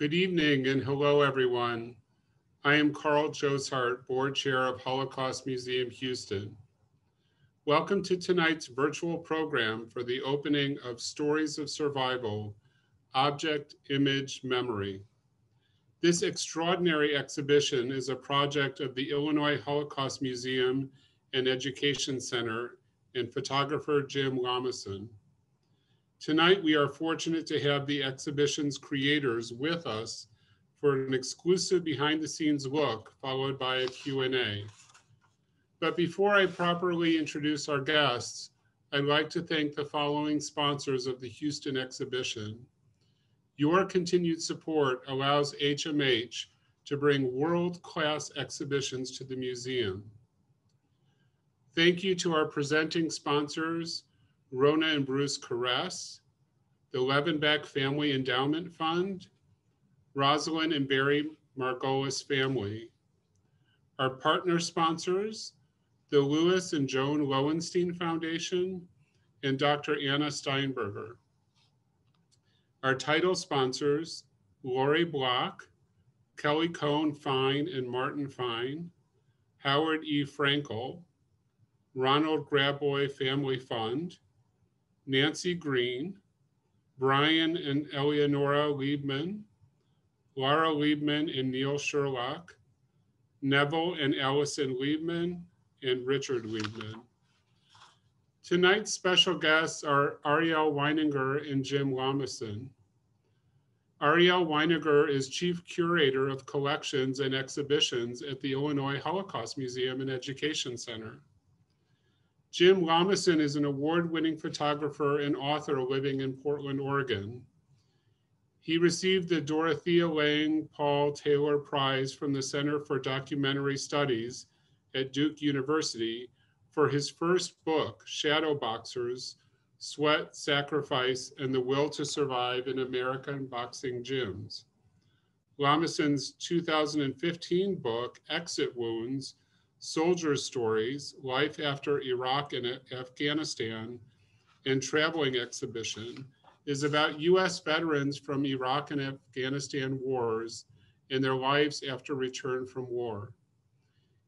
Good evening and hello, everyone. I am Carl Josart, Board Chair of Holocaust Museum Houston. Welcome to tonight's virtual program for the opening of Stories of Survival, Object, Image, Memory. This extraordinary exhibition is a project of the Illinois Holocaust Museum and Education Center and photographer Jim Lomison. Tonight, we are fortunate to have the exhibition's creators with us for an exclusive behind-the-scenes look, followed by a Q&A. But before I properly introduce our guests, I'd like to thank the following sponsors of the Houston exhibition. Your continued support allows HMH to bring world-class exhibitions to the museum. Thank you to our presenting sponsors, Rona and Bruce Caress, the Levenbeck Family Endowment Fund, Rosalind and Barry Margolis family. Our partner sponsors, the Louis and Joan Lowenstein Foundation and Dr. Anna Steinberger. Our title sponsors, Lori Block, Kelly Cohn Fine and Martin Fine, Howard E. Frankel, Ronald Graboy Family Fund, Nancy Green, Brian and Eleonora Liebman, Laura Liebman and Neil Sherlock, Neville and Allison Liebman, and Richard Liebman. Tonight's special guests are Ariel Weininger and Jim Lomison. Ariel Weininger is Chief Curator of Collections and Exhibitions at the Illinois Holocaust Museum and Education Center. Jim Lomison is an award-winning photographer and author living in Portland, Oregon. He received the Dorothea Lange Paul Taylor Prize from the Center for Documentary Studies at Duke University for his first book, Shadowboxers: Sweat, Sacrifice, and the Will to Survive in American Boxing Gyms. Lomison's 2015 book, Exit Wounds: Soldier Stories, Life After Iraq and Afghanistan, and Traveling Exhibition is about U.S. veterans from Iraq and Afghanistan wars and their lives after return from war.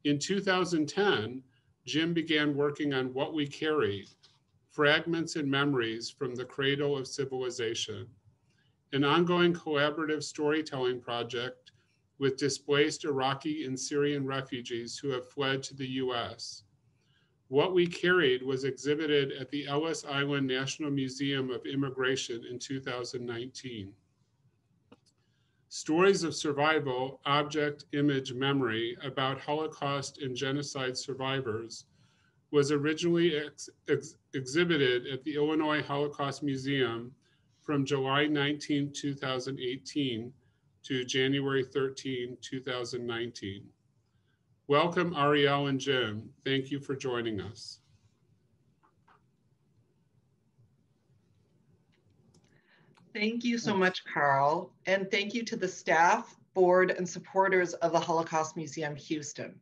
In 2010, Jim began working on What We Carried, Fragments and Memories from the Cradle of Civilization, an ongoing collaborative storytelling project with displaced Iraqi and Syrian refugees who have fled to the US. What We Carried was exhibited at the Ellis Island National Museum of Immigration in 2019. Stories of Survival, Object, Image, Memory about Holocaust and genocide survivors was originally exhibited at the Illinois Holocaust Museum from July 19, 2018 to January 13, 2019. Welcome, Ariel and Jim. Thank you for joining us. Thank you so much, Carl. And thank you to the staff, board, and supporters of the Holocaust Museum Houston.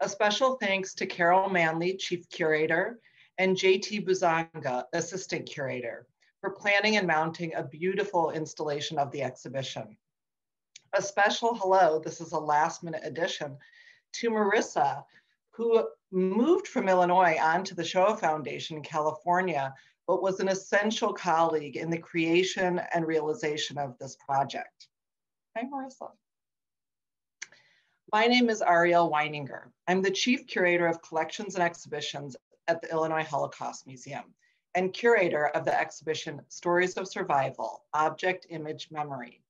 A special thanks to Carol Manley, Chief Curator, and JT Buzanga, Assistant Curator, for planning and mounting a beautiful installation of the exhibition. A special hello, this is a last-minute addition, to Marissa, who moved from Illinois onto the Shoah Foundation in California, but was an essential colleague in the creation and realization of this project. Hi, Marissa. My name is Ariel Weininger. I'm the Chief Curator of Collections and Exhibitions at the Illinois Holocaust Museum and curator of the exhibition Stories of Survival, Object, Image, Memory.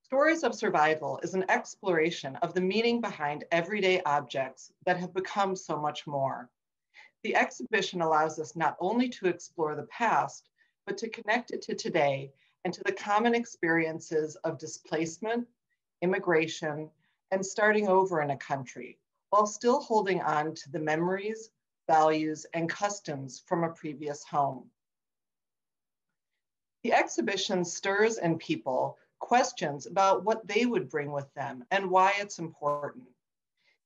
Stories of Survival is an exploration of the meaning behind everyday objects that have become so much more. The exhibition allows us not only to explore the past, but to connect it to today and to the common experiences of displacement, immigration, and starting over in a country, while still holding on to the memories, values, and customs from a previous home. The exhibition stirs in people questions about what they would bring with them and why it's important.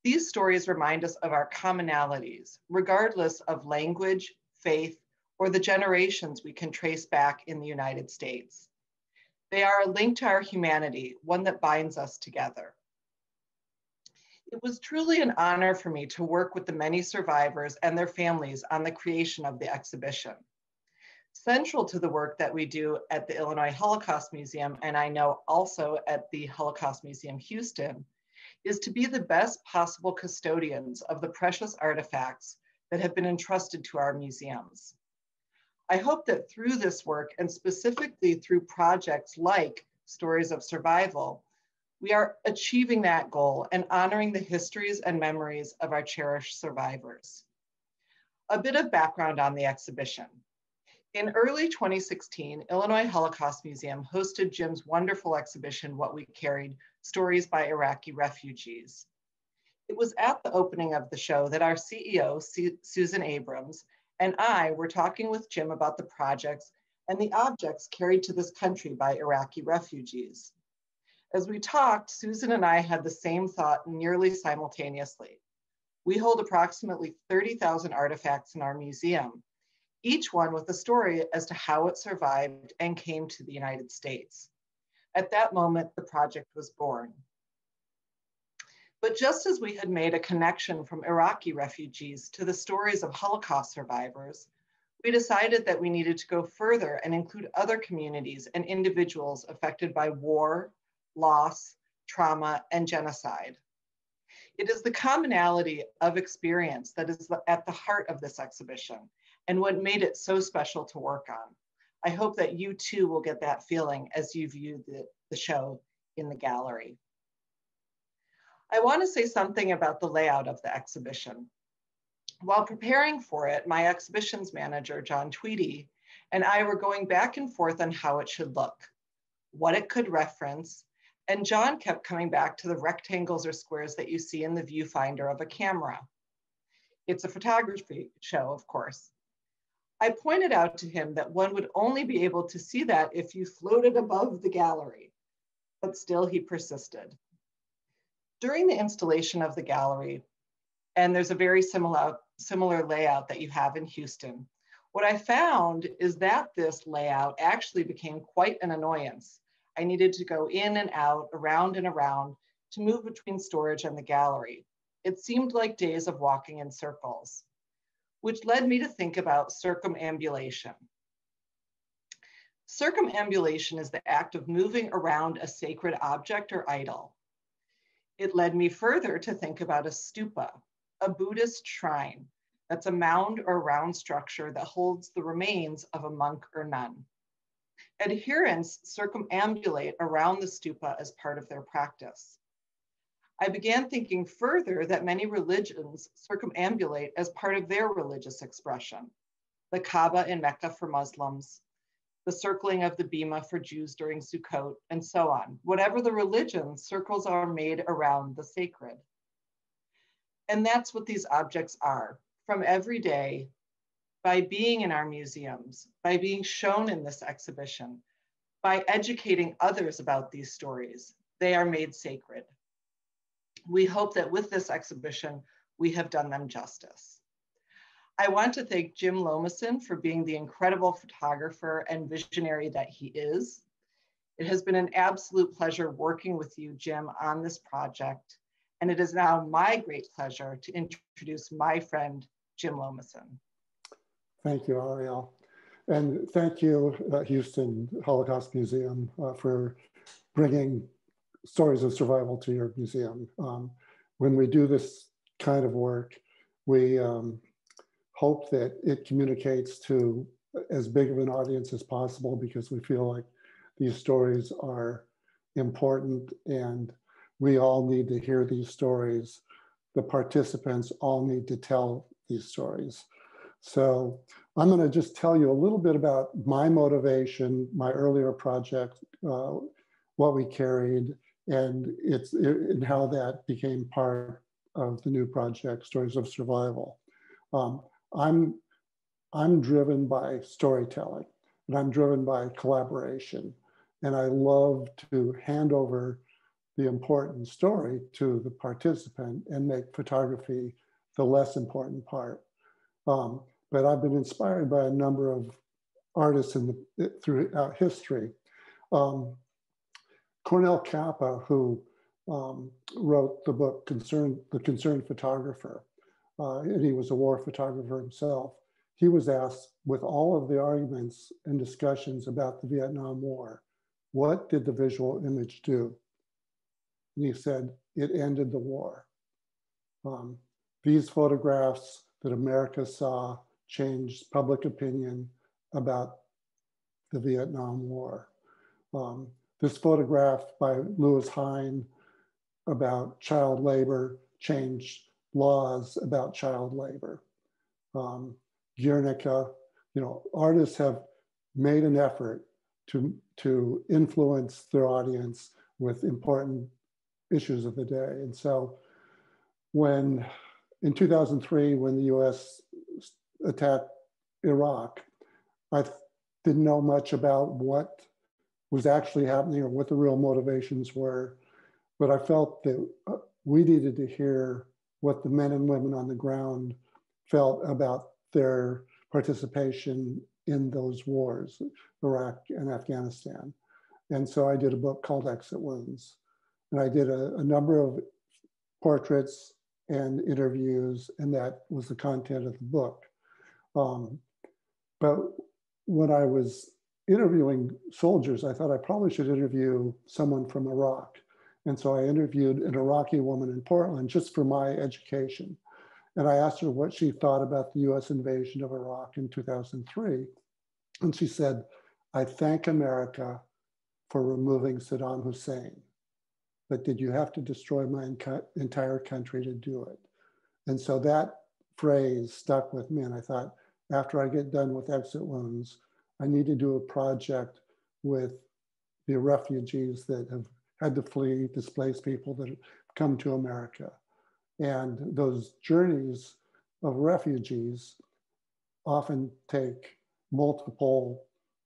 These stories remind us of our commonalities, regardless of language, faith, or the generations we can trace back in the United States. They are a link to our humanity, one that binds us together. It was truly an honor for me to work with the many survivors and their families on the creation of the exhibition. Central to the work that we do at the Illinois Holocaust Museum, and I know also at the Holocaust Museum Houston, is to be the best possible custodians of the precious artifacts that have been entrusted to our museums. I hope that through this work, and specifically through projects like Stories of Survival, we are achieving that goal and honoring the histories and memories of our cherished survivors. A bit of background on the exhibition. In early 2016, Illinois Holocaust Museum hosted Jim's wonderful exhibition, What We Carried, Stories by Iraqi Refugees. It was at the opening of the show that our CEO, Susan Abrams, and I were talking with Jim about the projects and the objects carried to this country by Iraqi refugees. As we talked, Susan and I had the same thought nearly simultaneously. We hold approximately 30,000 artifacts in our museum, each one with a story as to how it survived and came to the United States. At that moment, the project was born. But just as we had made a connection from Iraqi refugees to the stories of Holocaust survivors, we decided that we needed to go further and include other communities and individuals affected by war, loss, trauma, and genocide. It is the commonality of experience that is at the heart of this exhibition and what made it so special to work on. I hope that you too will get that feeling as you view the show in the gallery. I want to say something about the layout of the exhibition. While preparing for it, my exhibitions manager, John Tweedy, and I were going back and forth on how it should look, what it could reference, and John kept coming back to the rectangles or squares that you see in the viewfinder of a camera. It's a photography show, of course. I pointed out to him that one would only be able to see that if you floated above the gallery, but still he persisted. During the installation of the gallery, and there's a very similar layout that you have in Houston, what I found is that this layout actually became quite an annoyance. I needed to go in and out, around and around, to move between storage and the gallery. It seemed like days of walking in circles, which led me to think about circumambulation. Circumambulation is the act of moving around a sacred object or idol. It led me further to think about a stupa, a Buddhist shrine. That's a mound or round structure that holds the remains of a monk or nun. Adherents circumambulate around the stupa as part of their practice. I began thinking further that many religions circumambulate as part of their religious expression. The Kaaba in Mecca for Muslims, the circling of the Bima for Jews during Sukkot, and so on. Whatever the religion, circles are made around the sacred. And that's what these objects are. From every day, by being in our museums, by being shown in this exhibition, by educating others about these stories, they are made sacred. We hope that with this exhibition, we have done them justice. I want to thank Jim Lomason for being the incredible photographer and visionary that he is. It has been an absolute pleasure working with you, Jim, on this project. And it is now my great pleasure to introduce my friend, Jim Lomason. Thank you, Ariel. And thank you, Houston Holocaust Museum, for bringing Stories of Survival to your museum. When we do this kind of work, we hope that it communicates to as big of an audience as possible, because we feel like these stories are important and we all need to hear these stories. The participants all need to tell these stories. So I'm going to just tell you a little bit about my motivation, my earlier project, What We Carried, and how that became part of the new project, Stories of Survival. I'm driven by storytelling, and I'm driven by collaboration, and I love to hand over the important story to the participant and make photography the less important part. But I've been inspired by a number of artists throughout history. Cornel Kappa, who wrote the book The Concerned Photographer, and he was a war photographer himself, he was asked, with all of the arguments and discussions about the Vietnam War, what did the visual image do? And he said, it ended the war. These photographs that America saw changed public opinion about the Vietnam War. This photograph by Louis Hine about child labor changed laws about child labor. Guernica, artists have made an effort to influence their audience with important issues of the day. And so in 2003, when the US attacked Iraq, I didn't know much about what was actually happening or what the real motivations were, but I felt that we needed to hear what the men and women on the ground felt about their participation in those wars, Iraq and Afghanistan. And so I did a book called Exit Wounds. And I did a number of portraits and interviews, and that was the content of the book. But when I was interviewing soldiers, I thought I probably should interview someone from Iraq. And so I interviewed an Iraqi woman in Portland just for my education. And I asked her what she thought about the US invasion of Iraq in 2003. And she said, I thank America for removing Saddam Hussein, but did you have to destroy my entire country to do it? And so that phrase stuck with me. And I thought, after I get done with Exit Wounds, I need to do a project with the refugees that have had to flee, displaced people that have come to America. And those journeys of refugees often take multiple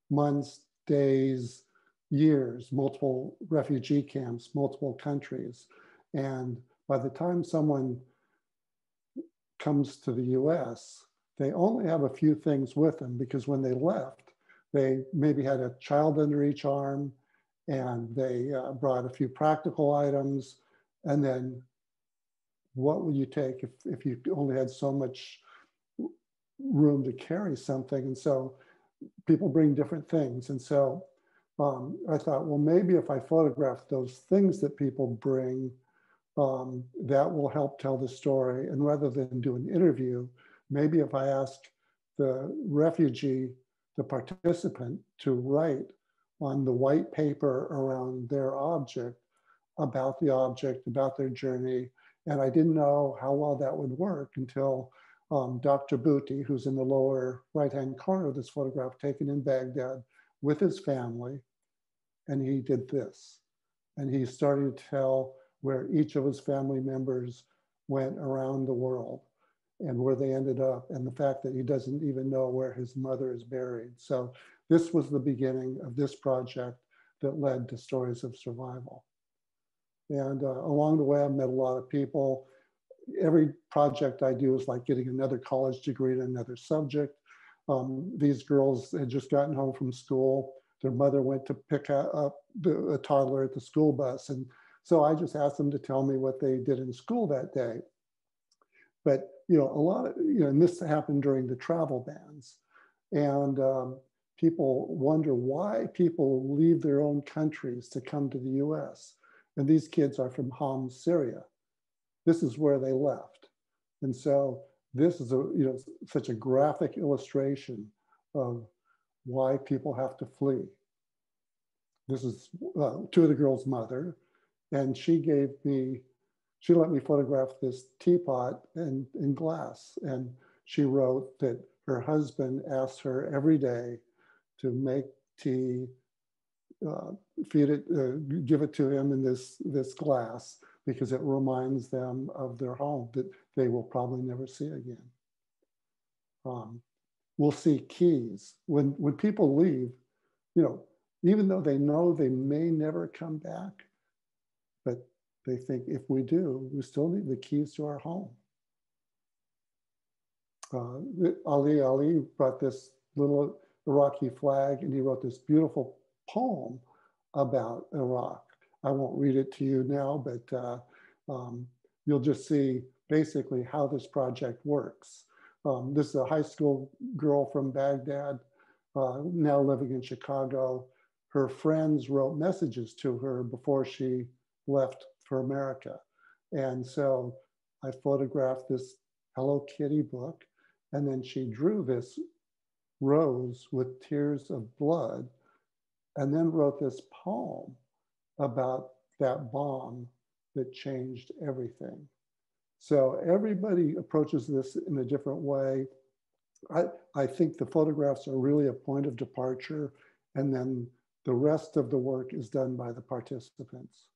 months, days, years, multiple refugee camps, multiple countries. And by the time someone comes to the US, they only have a few things with them, because when they left, they maybe had a child under each arm, and they brought a few practical items. And then what would you take if you only had so much room to carry something? And so people bring different things. And so I thought, well, maybe if I photograph those things that people bring, that will help tell the story. And rather than do an interview, maybe if I ask the refugee, the participant, to write on the white paper around their object, about the object, about their journey. And I didn't know how well that would work until Dr. Bouti, who's in the lower right-hand corner of this photograph, taken in Baghdad with his family. And he did this. And he started to tell where each of his family members went around the world and where they ended up, and the fact that he doesn't even know where his mother is buried. So this was the beginning of this project that led to Stories of Survival. And along the way, I've met a lot of people. Every project I do is like getting another college degree in another subject. These girls had just gotten home from school. Their mother went to pick up a toddler at the school bus. And so I just asked them to tell me what they did in school that day. But, a lot of, and this happened during the travel bans. And people wonder why people leave their own countries to come to the US. And these kids are from Homs, Syria. This is where they left. And so this is such a graphic illustration of why people have to flee. This is two of the girls' mother, and she let me photograph this teapot in glass. And she wrote that her husband asked her every day to make tea, feed it, give it to him in this glass, because it reminds them of their home that they will probably never see again. We'll see keys. When people leave, even though they know they may never come back, but they think if we do, we still need the keys to our home. Ali brought this little Iraqi flag, and he wrote this beautiful poem about Iraq. I won't read it to you now, but you'll just see basically how this project works. This is a high school girl from Baghdad, now living in Chicago. Her friends wrote messages to her before she left for America. And so I photographed this Hello Kitty book, and then she drew this rose with tears of blood, and then wrote this poem about that bomb that changed everything. So everybody approaches this in a different way. I think the photographs are really a point of departure, and then the rest of the work is done by the participants.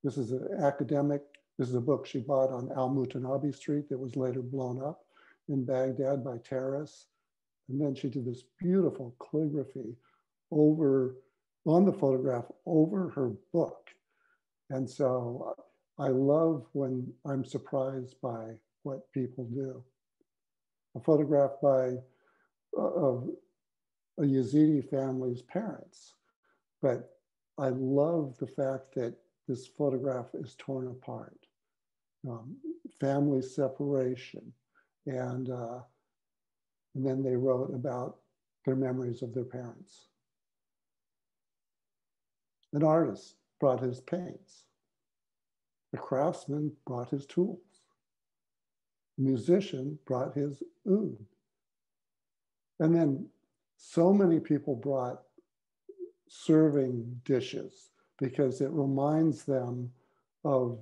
This is an academic, this is a book she bought on Al-Mutanabbi Street that was later blown up in Baghdad by terrorists. And then she did this beautiful calligraphy on the photograph over her book. And so I love when I'm surprised by what people do. A photograph of a Yazidi family's parents. But I love the fact that this photograph is torn apart. Family separation. And then they wrote about their memories of their parents. An artist brought his paints. A craftsman brought his tools. A musician brought his oud. And then so many people brought serving dishes because it reminds them of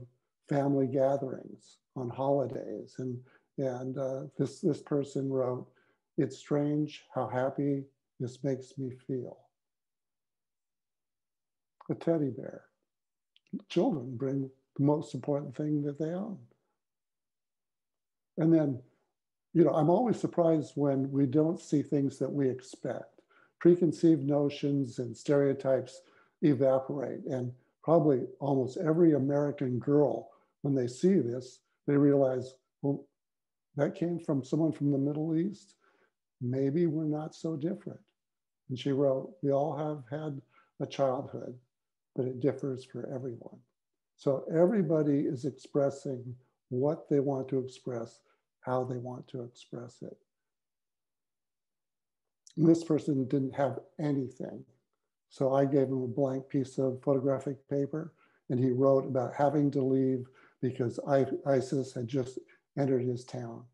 family gatherings on holidays. And this person wrote, "It's strange how happy this makes me feel." A teddy bear. Children bring the most important thing that they own. And then, I'm always surprised when we don't see things that we expect. Preconceived notions and stereotypes evaporate. And probably almost every American girl, when they see this, they realize, well, that came from someone from the Middle East. Maybe we're not so different. And she wrote, we all have had a childhood, but it differs for everyone. So everybody is expressing what they want to express, how they want to express it. And this person didn't have anything. So I gave him a blank piece of photographic paper, and he wrote about having to leave because ISIS had just entered his town.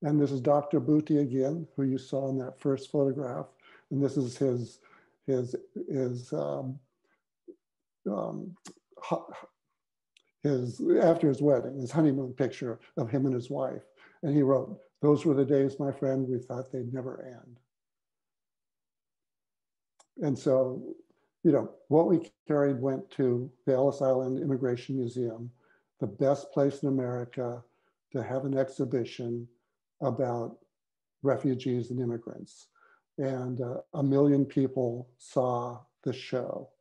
And this is Dr. Bhuti again, who you saw in that first photograph. And this is after his wedding, his honeymoon picture of him and his wife. And he wrote, "Those were the days, my friend, we thought they'd never end." And so, what we carried went to the Ellis Island Immigration Museum, the best place in America to have an exhibition about refugees and immigrants. And 1 million people saw the show.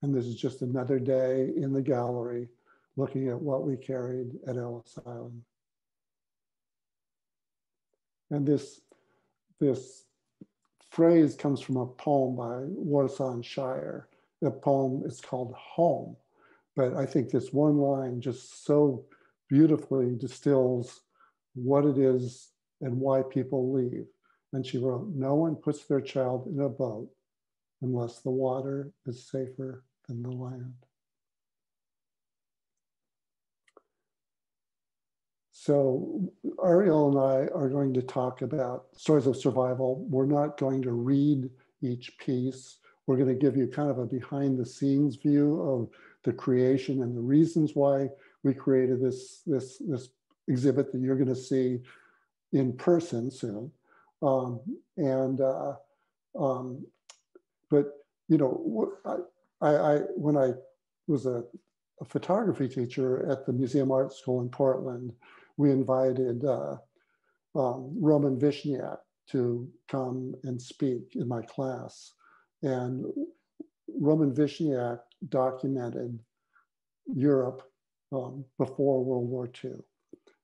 And this is just another day in the gallery looking at what we carried at Ellis Island. And this phrase comes from a poem by Warsan Shire. The poem is called Home. But I think this one line just so beautifully distills what it is and why people leave. And she wrote, "No one puts their child in a boat unless the water is safer than the land." So Ariel and I are going to talk about stories of survival. We're not going to read each piece. We're going to give you kind of a behind the scenes view of the creation and the reasons why we created this exhibit that you're going to see in person soon. But when I was a photography teacher at the Museum Art School in Portland, we invited Roman Vishniak to come and speak in my class. And Roman Vishniak documented Europe before World War II.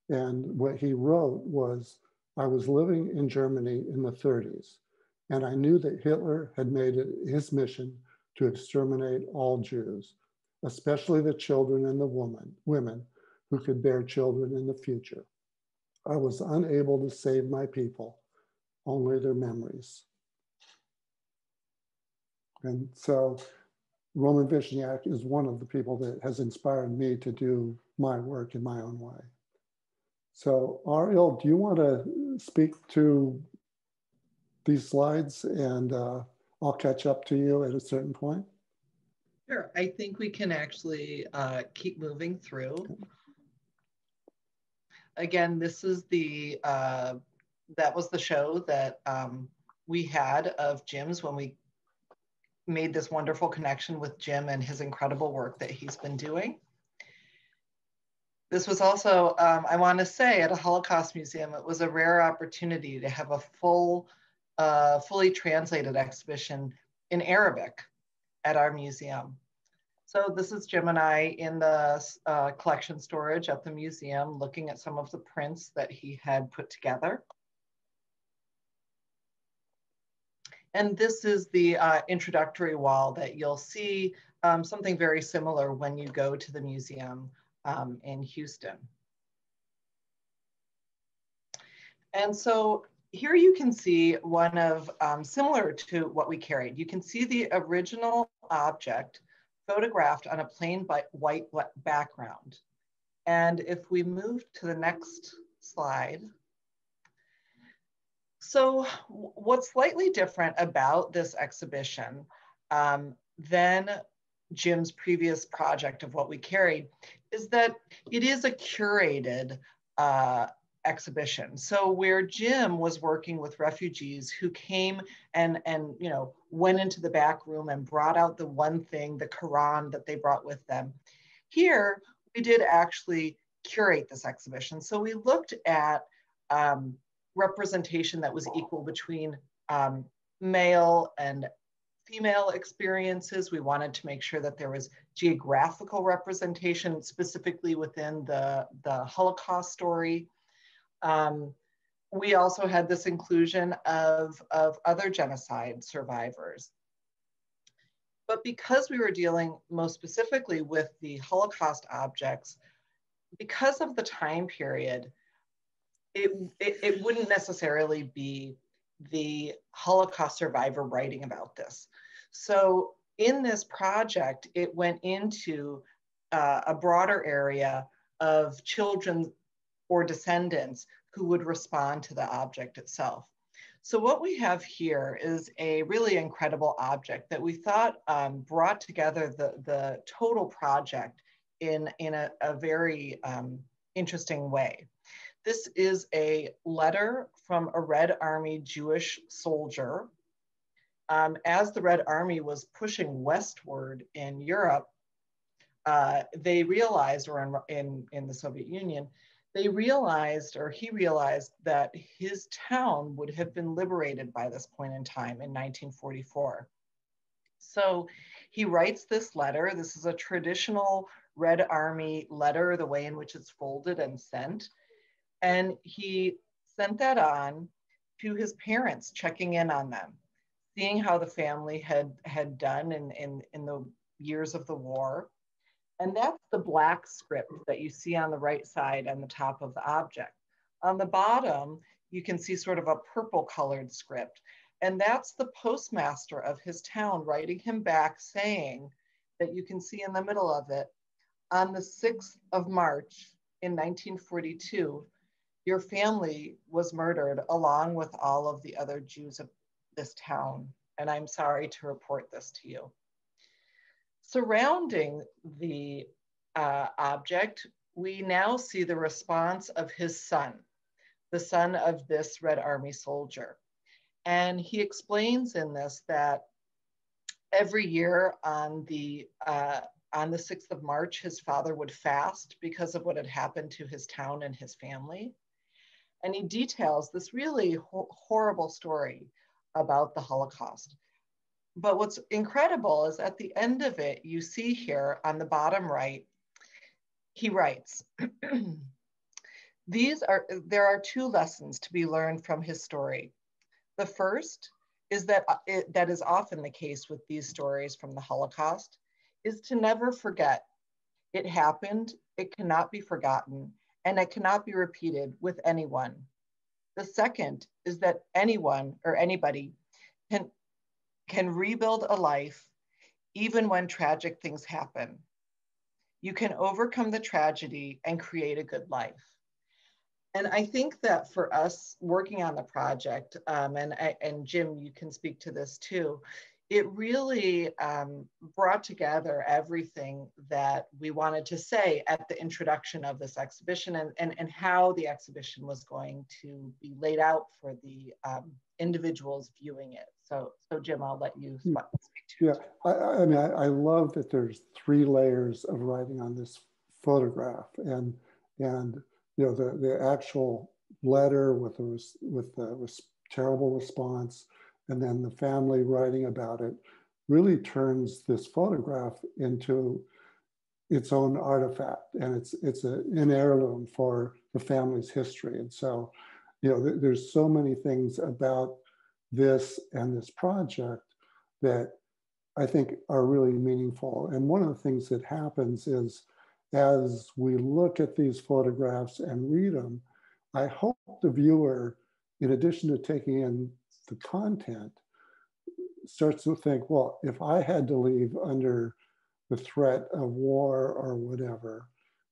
And what he wrote was, I was living in Germany in the 30s, and I knew that Hitler had made it his mission to exterminate all Jews, especially the children and the women who could bear children in the future. I was unable to save my people, only their memories. And so Roman Vishniak is one of the people that has inspired me to do my work in my own way. So Ariel, do you want to speak to these slides, and I'll catch up to you at a certain point? Sure, I think we can actually keep moving through. Again, this is the, that was the show that we had of Jim's when we made this wonderful connection with Jim and his incredible work that he's been doing. This was also, I want to say, at a Holocaust museum, it was a rare opportunity to have a fully translated exhibition in Arabic at our museum. So this is Jim and I in the collection storage at the museum, looking at some of the prints that he had put together. And this is the introductory wall that you'll see something very similar when you go to the museum in Houston. And so here you can see one of, similar to what we carried, you can see the original object photographed on a plain white background. And if we move to the next slide. So what's slightly different about this exhibition than Jim's previous project of what we carried is that it is a curated exhibition. So where Jim was working with refugees who came and went into the back room and brought out the one thing, the Quran that they brought with them. Here, we did actually curate this exhibition. So we looked at representation that was equal between male and female experiences. We wanted to make sure that there was geographical representation, specifically within the Holocaust story. We also had this inclusion of other genocide survivors. But because we were dealing most specifically with the Holocaust objects, because of the time period, it wouldn't necessarily be the Holocaust survivor writing about this. So in this project, it went into a broader area of children or descendants who would respond to the object itself. So what we have here is a really incredible object that we thought brought together the total project in a very interesting way. This is a letter from a Red Army Jewish soldier. As the Red Army was pushing westward in Europe, they realized, or in the Soviet Union, they realized, or he realized, that his town would have been liberated by this point in time in 1944. So he writes this letter. This is a traditional Red Army letter, the way in which it's folded and sent. And he sent that on to his parents, checking in on them, seeing how the family had done in the years of the war. And that's the black script that you see on the right side and the top of the object. On the bottom, you can see sort of a purple colored script. And that's the postmaster of his town writing him back saying that you can see in the middle of it, on the 6th of March in 1942, your family was murdered along with all of the other Jews of this town. And I'm sorry to report this to you. Surrounding the object, we now see the response of his son, the son of this Red Army soldier. And he explains in this that every year on the 6th of March, his father would fast because of what had happened to his town and his family. And he details this really horrible story about the Holocaust. But what's incredible is at the end of it, you see here on the bottom right, he writes, there are two lessons to be learned from his story. The first is that that is often the case with these stories from the Holocaust, is to never forget. It happened, it cannot be forgotten, and it cannot be repeated with anyone. The second is that anyone or anybody can rebuild a life even when tragic things happen. You can overcome the tragedy and create a good life. And I think that for us working on the project, and Jim, you can speak to this too, it really brought together everything that we wanted to say at the introduction of this exhibition, and how the exhibition was going to be laid out for the individuals viewing it. So Jim, I'll let you speak to it. Yeah, I mean, I love that there's 3 layers of writing on this photograph, and you know, the actual letter with the terrible response, and then the family writing about it, really turns this photograph into its own artifact, and it's an heirloom for the family's history. And so, you know, there's so many things about this and this project that I think are really meaningful. And one of the things that happens is, as we look at these photographs and read them, I hope the viewer, in addition to taking in the content, starts to think, well, if I had to leave under the threat of war or whatever,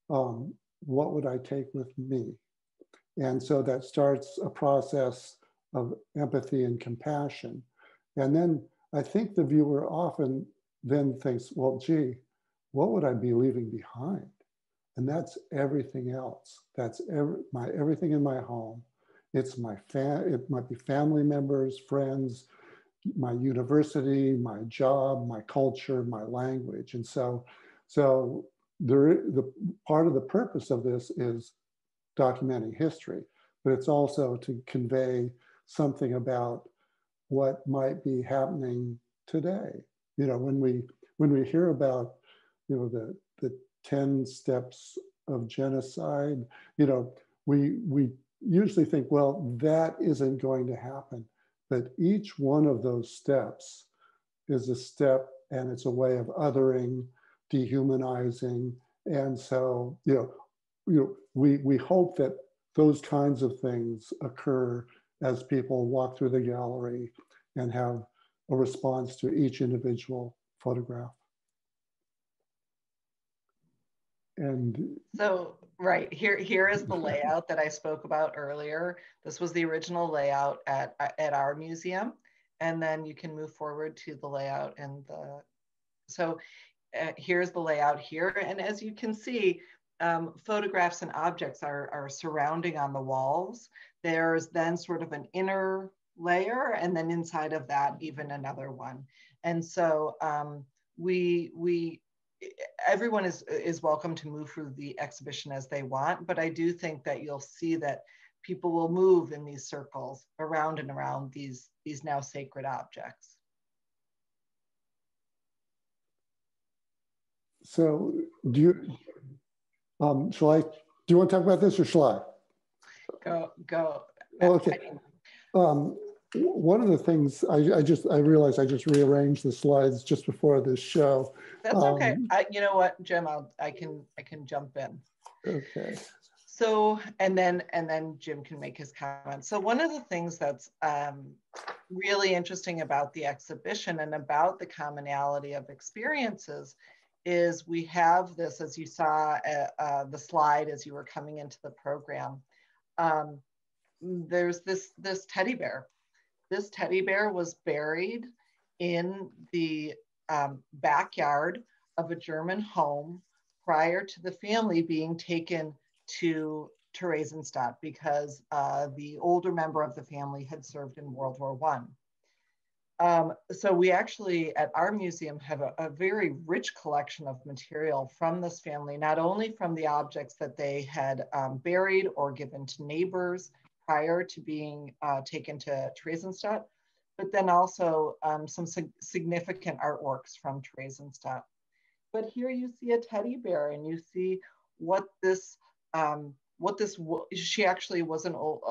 what would I take with me? And so that starts a process of empathy and compassion. And then I think the viewer often then thinks, well, gee, what would I be leaving behind? And that's everything else. That's everything in my home. It's it might be family members, friends, my university, my job, my culture, my language. And so the part of the purpose of this is documenting history, but it's also to convey something about what might be happening today. You know, when we hear about, you know, the 10 steps of genocide, you know, we usually think, well, that isn't going to happen. But each one of those steps is a step, and it's a way of othering, dehumanizing. And so, you know, we hope that those kinds of things occur as people walk through the gallery and have a response to each individual photograph. And so, right, here is the layout that I spoke about earlier. This was the original layout at our museum. And then you can move forward to the layout and so here's the layout here. And as you can see, photographs and objects are surrounding on the walls. There's then sort of an inner layer, and then inside of that, even another one. And so everyone is welcome to move through the exhibition as they want, but I do think that you'll see that people will move in these circles around and around these now sacred objects. So do you want to talk about this, or shall I? Go. Oh, okay. One of the things I realized I just rearranged the slides just before this show. That's okay. You know what, Jim, I can jump in. Okay. So, and then Jim can make his comments. So one of the things that's really interesting about the exhibition and about the commonality of experiences is we have this, as you saw the slide as you were coming into the program, there's this teddy bear. This teddy bear was buried in the backyard of a German home prior to the family being taken to Theresienstadt because the older member of the family had served in World War I. So we actually, at our museum, have a very rich collection of material from this family, not only from the objects that they had buried or given to neighbors prior to being taken to Theresienstadt, but then also some significant artworks from Theresienstadt. But here you see a teddy bear, and you see what this, she actually was an old,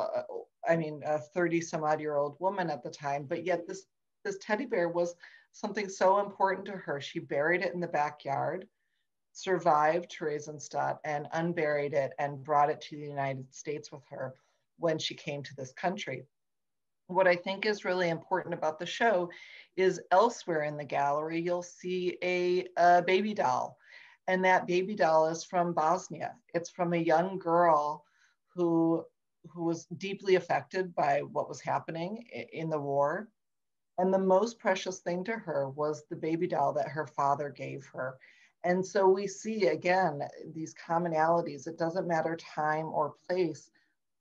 a 30 some odd year old woman at the time, but yet this this teddy bear was something so important to her. She buried it in the backyard, survived Theresienstadt, and unburied it and brought it to the United States with her when she came to this country. What I think is really important about the show is elsewhere in the gallery, you'll see a baby doll. And that baby doll is from Bosnia. It's from a young girl who was deeply affected by what was happening in the war. And the most precious thing to her was the baby doll that her father gave her. And so we see, again, these commonalities. It doesn't matter time or place.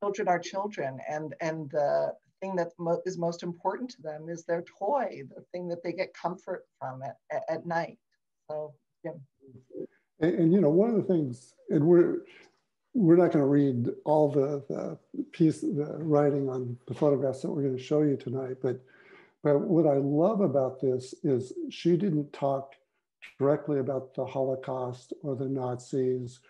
Children are children. And the thing that is most important to them is their toy, the thing that they get comfort from at night. So, yeah. And you know, one of the things, and we're not going to read all the writing on the photographs that we're going to show you tonight, but what I love about this is she didn't talk directly about the Holocaust or the Nazis.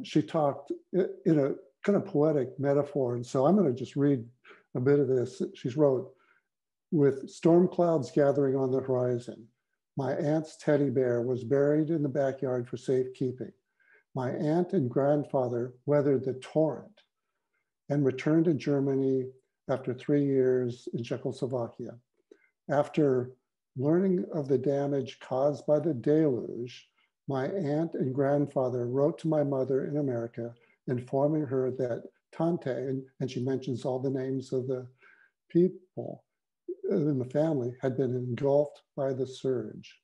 She talked in a kind of poetic metaphor. And so I'm going to just read a bit of this. She wrote, "With storm clouds gathering on the horizon, my aunt's teddy bear was buried in the backyard for safekeeping. My aunt and grandfather weathered the torrent and returned to Germany after 3 years in Czechoslovakia. After learning of the damage caused by the deluge, my aunt and grandfather wrote to my mother in America, informing her that Tante," and she mentions all the names of the people in the family, "had been engulfed by the surge."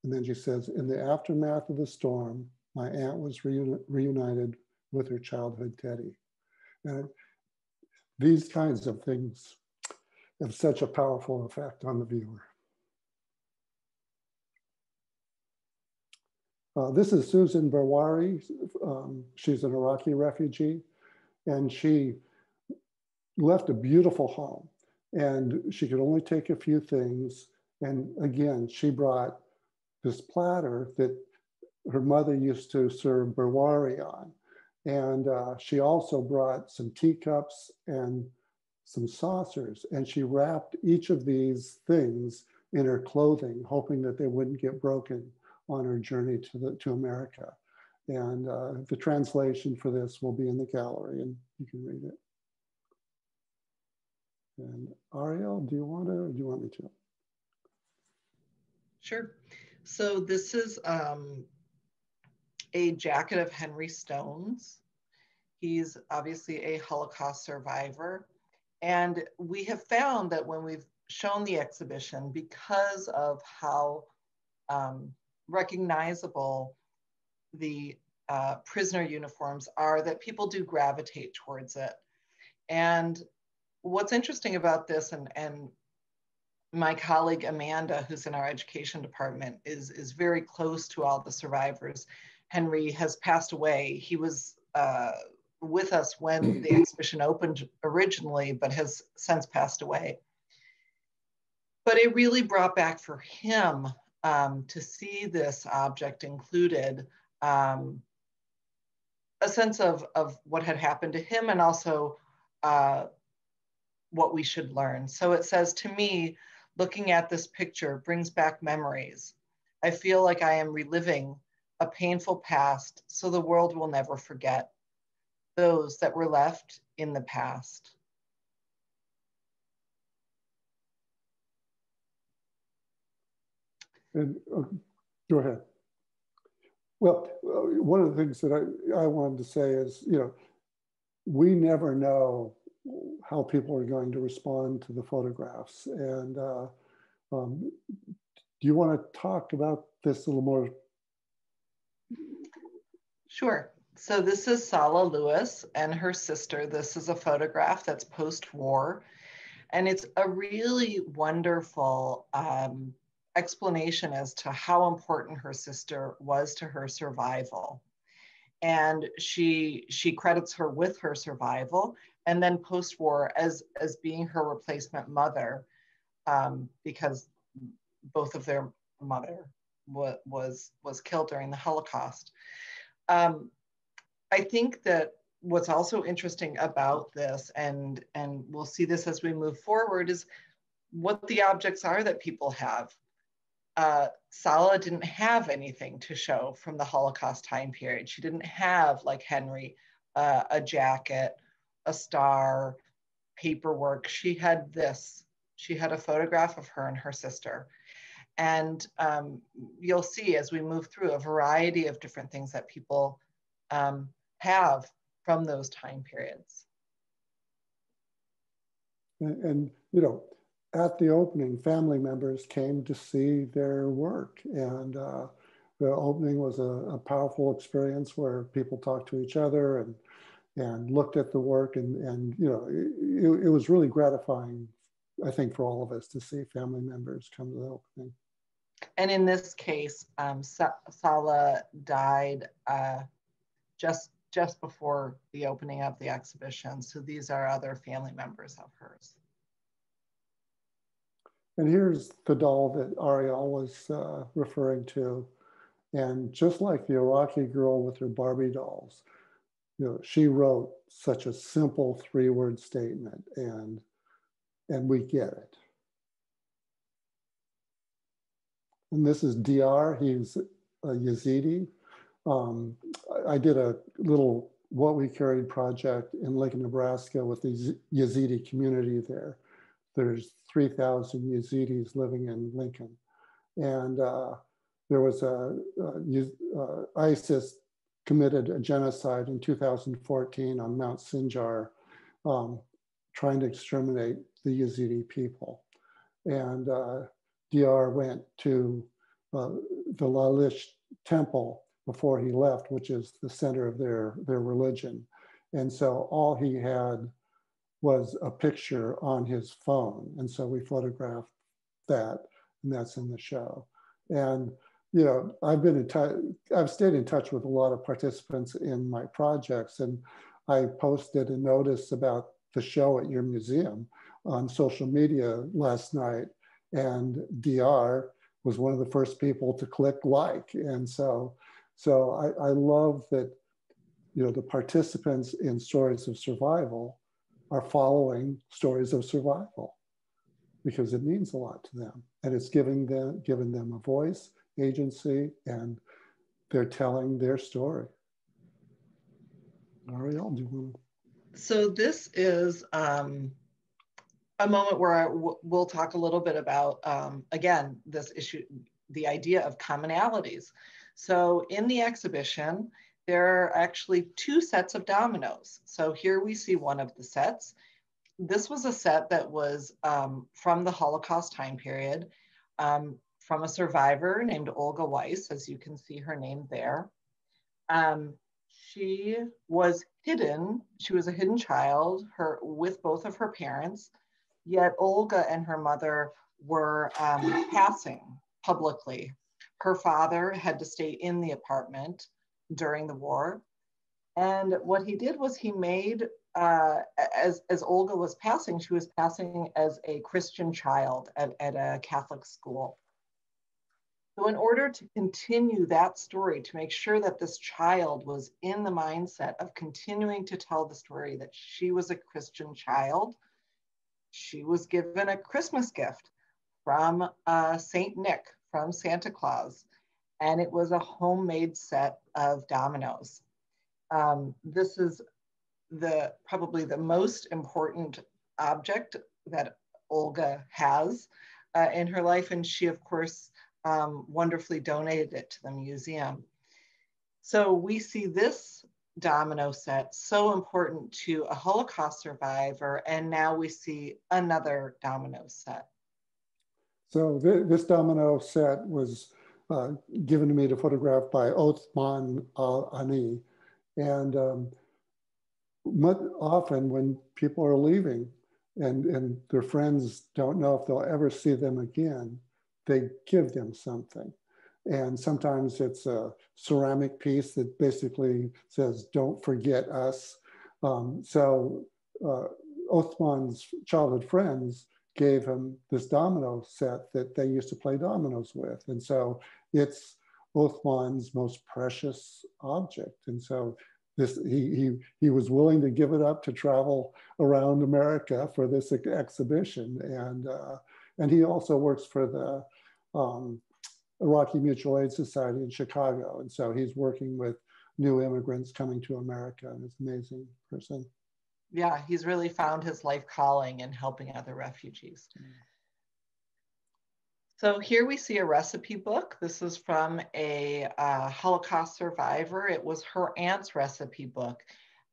And then she says, "In the aftermath of the storm, my aunt was reunited with her childhood teddy." And these kinds of things have such a powerful effect on the viewer. This is Susan Barwari. She's an Iraqi refugee, and she left a beautiful home, and she could only take a few things. And again, she brought this platter that her mother used to serve Barwari on. And she also brought some teacups and some saucers, and she wrapped each of these things in her clothing, hoping that they wouldn't get broken on her journey to America. And the translation for this will be in the gallery, and you can read it. And Ariel, do you want me to? Sure. So this is a jacket of Henry Stone's. He's obviously a Holocaust survivor. And we have found that when we've shown the exhibition, because of how recognizable the prisoner uniforms are, that people do gravitate towards it. And what's interesting about this, and my colleague Amanda, who's in our education department, is very close to all the survivors. Henry has passed away. He was with us when the exhibition opened originally, but has since passed away. But it really brought back for him to see this object included a sense of what had happened to him, and also what we should learn. So it says, "To me, looking at this picture brings back memories. I feel like I am reliving a painful past, so the world will never forget those that were left in the past." And go ahead. Well, one of the things that I wanted to say is, you know, we never know how people are going to respond to the photographs. And do you want to talk about this a little more? Sure. So this is Sala Lewis and her sister. This is a photograph that's post-war. And it's a really wonderful explanation as to how important her sister was to her survival. And she credits her with her survival, and then post-war as being her replacement mother, because both of their mother was killed during the Holocaust. I think that what's also interesting about this, and we'll see this as we move forward, is what the objects are that people have. Sala didn't have anything to show from the Holocaust time period. She didn't have, like Henry, a jacket, a star, paperwork. She had this. She had a photograph of her and her sister. And you'll see as we move through a variety of different things that people have from those time periods. And you know, at the opening, family members came to see their work, and the opening was a powerful experience where people talked to each other and looked at the work, and you know, it was really gratifying, I think, for all of us to see family members come to the opening. And in this case, Sala died just before the opening of the exhibition. So these are other family members of hers. And here's the doll that Ariel was referring to. And just like the Iraqi girl with her Barbie dolls, you know, she wrote such a simple 3-word statement, and we get it. And this is DR, he's a Yazidi. I did a little What We Carried project in Lincoln, Nebraska with the Yazidi community there. There's 3,000 Yazidis living in Lincoln. And there was ISIS committed a genocide in 2014 on Mount Sinjar, trying to exterminate the Yazidi people. And DR went to the Lalish temple before he left, which is the center of their religion. And so all he had was a picture on his phone. And so we photographed that, and that's in the show. And, you know, I've stayed in touch with a lot of participants in my projects, and I posted a notice about the show at your museum on social media last night, and DR was one of the first people to click like. And so I love that, you know, the participants in Stories of Survival are following Stories of Survival, because it means a lot to them, and it's giving them a voice, agency, and they're telling their story. Ariel, do you want to? So this is a moment where we'll talk a little bit about, again, this issue, the idea of commonalities. So in the exhibition, there are actually 2 sets of dominoes. So here we see one of the sets. This was a set that was from the Holocaust time period, from a survivor named Olga Weiss, as you can see her name there. She was hidden. She was a hidden child with both of her parents, yet Olga and her mother were passing publicly. Her father had to stay in the apartment during the war. And what he did was he made, as Olga was passing, she was passing as a Christian child at a Catholic school. So in order to continue that story, to make sure that this child was in the mindset of continuing to tell the story that she was a Christian child, she was given a Christmas gift from Saint Nick, from Santa Claus, and it was a homemade set of dominoes. This is probably the most important object that Olga has in her life, and she, of course, wonderfully donated it to the museum. So we see this domino set so important to a Holocaust survivor, and now we see another domino set. So this domino set was given to me to photograph by Othman Al-Ani. And often when people are leaving and their friends don't know if they'll ever see them again, they give them something. And sometimes it's a ceramic piece that basically says, "Don't forget us." So Othman's childhood friends gave him this domino set that they used to play dominoes with. And so it's Othman's most precious object. And so he was willing to give it up to travel around America for this exhibition. And he also works for the Iraqi Mutual Aid Society in Chicago. And so he's working with new immigrants coming to America, and he's an amazing person. Yeah, he's really found his life calling in helping other refugees. So here we see a recipe book. This is from a Holocaust survivor. It was her aunt's recipe book.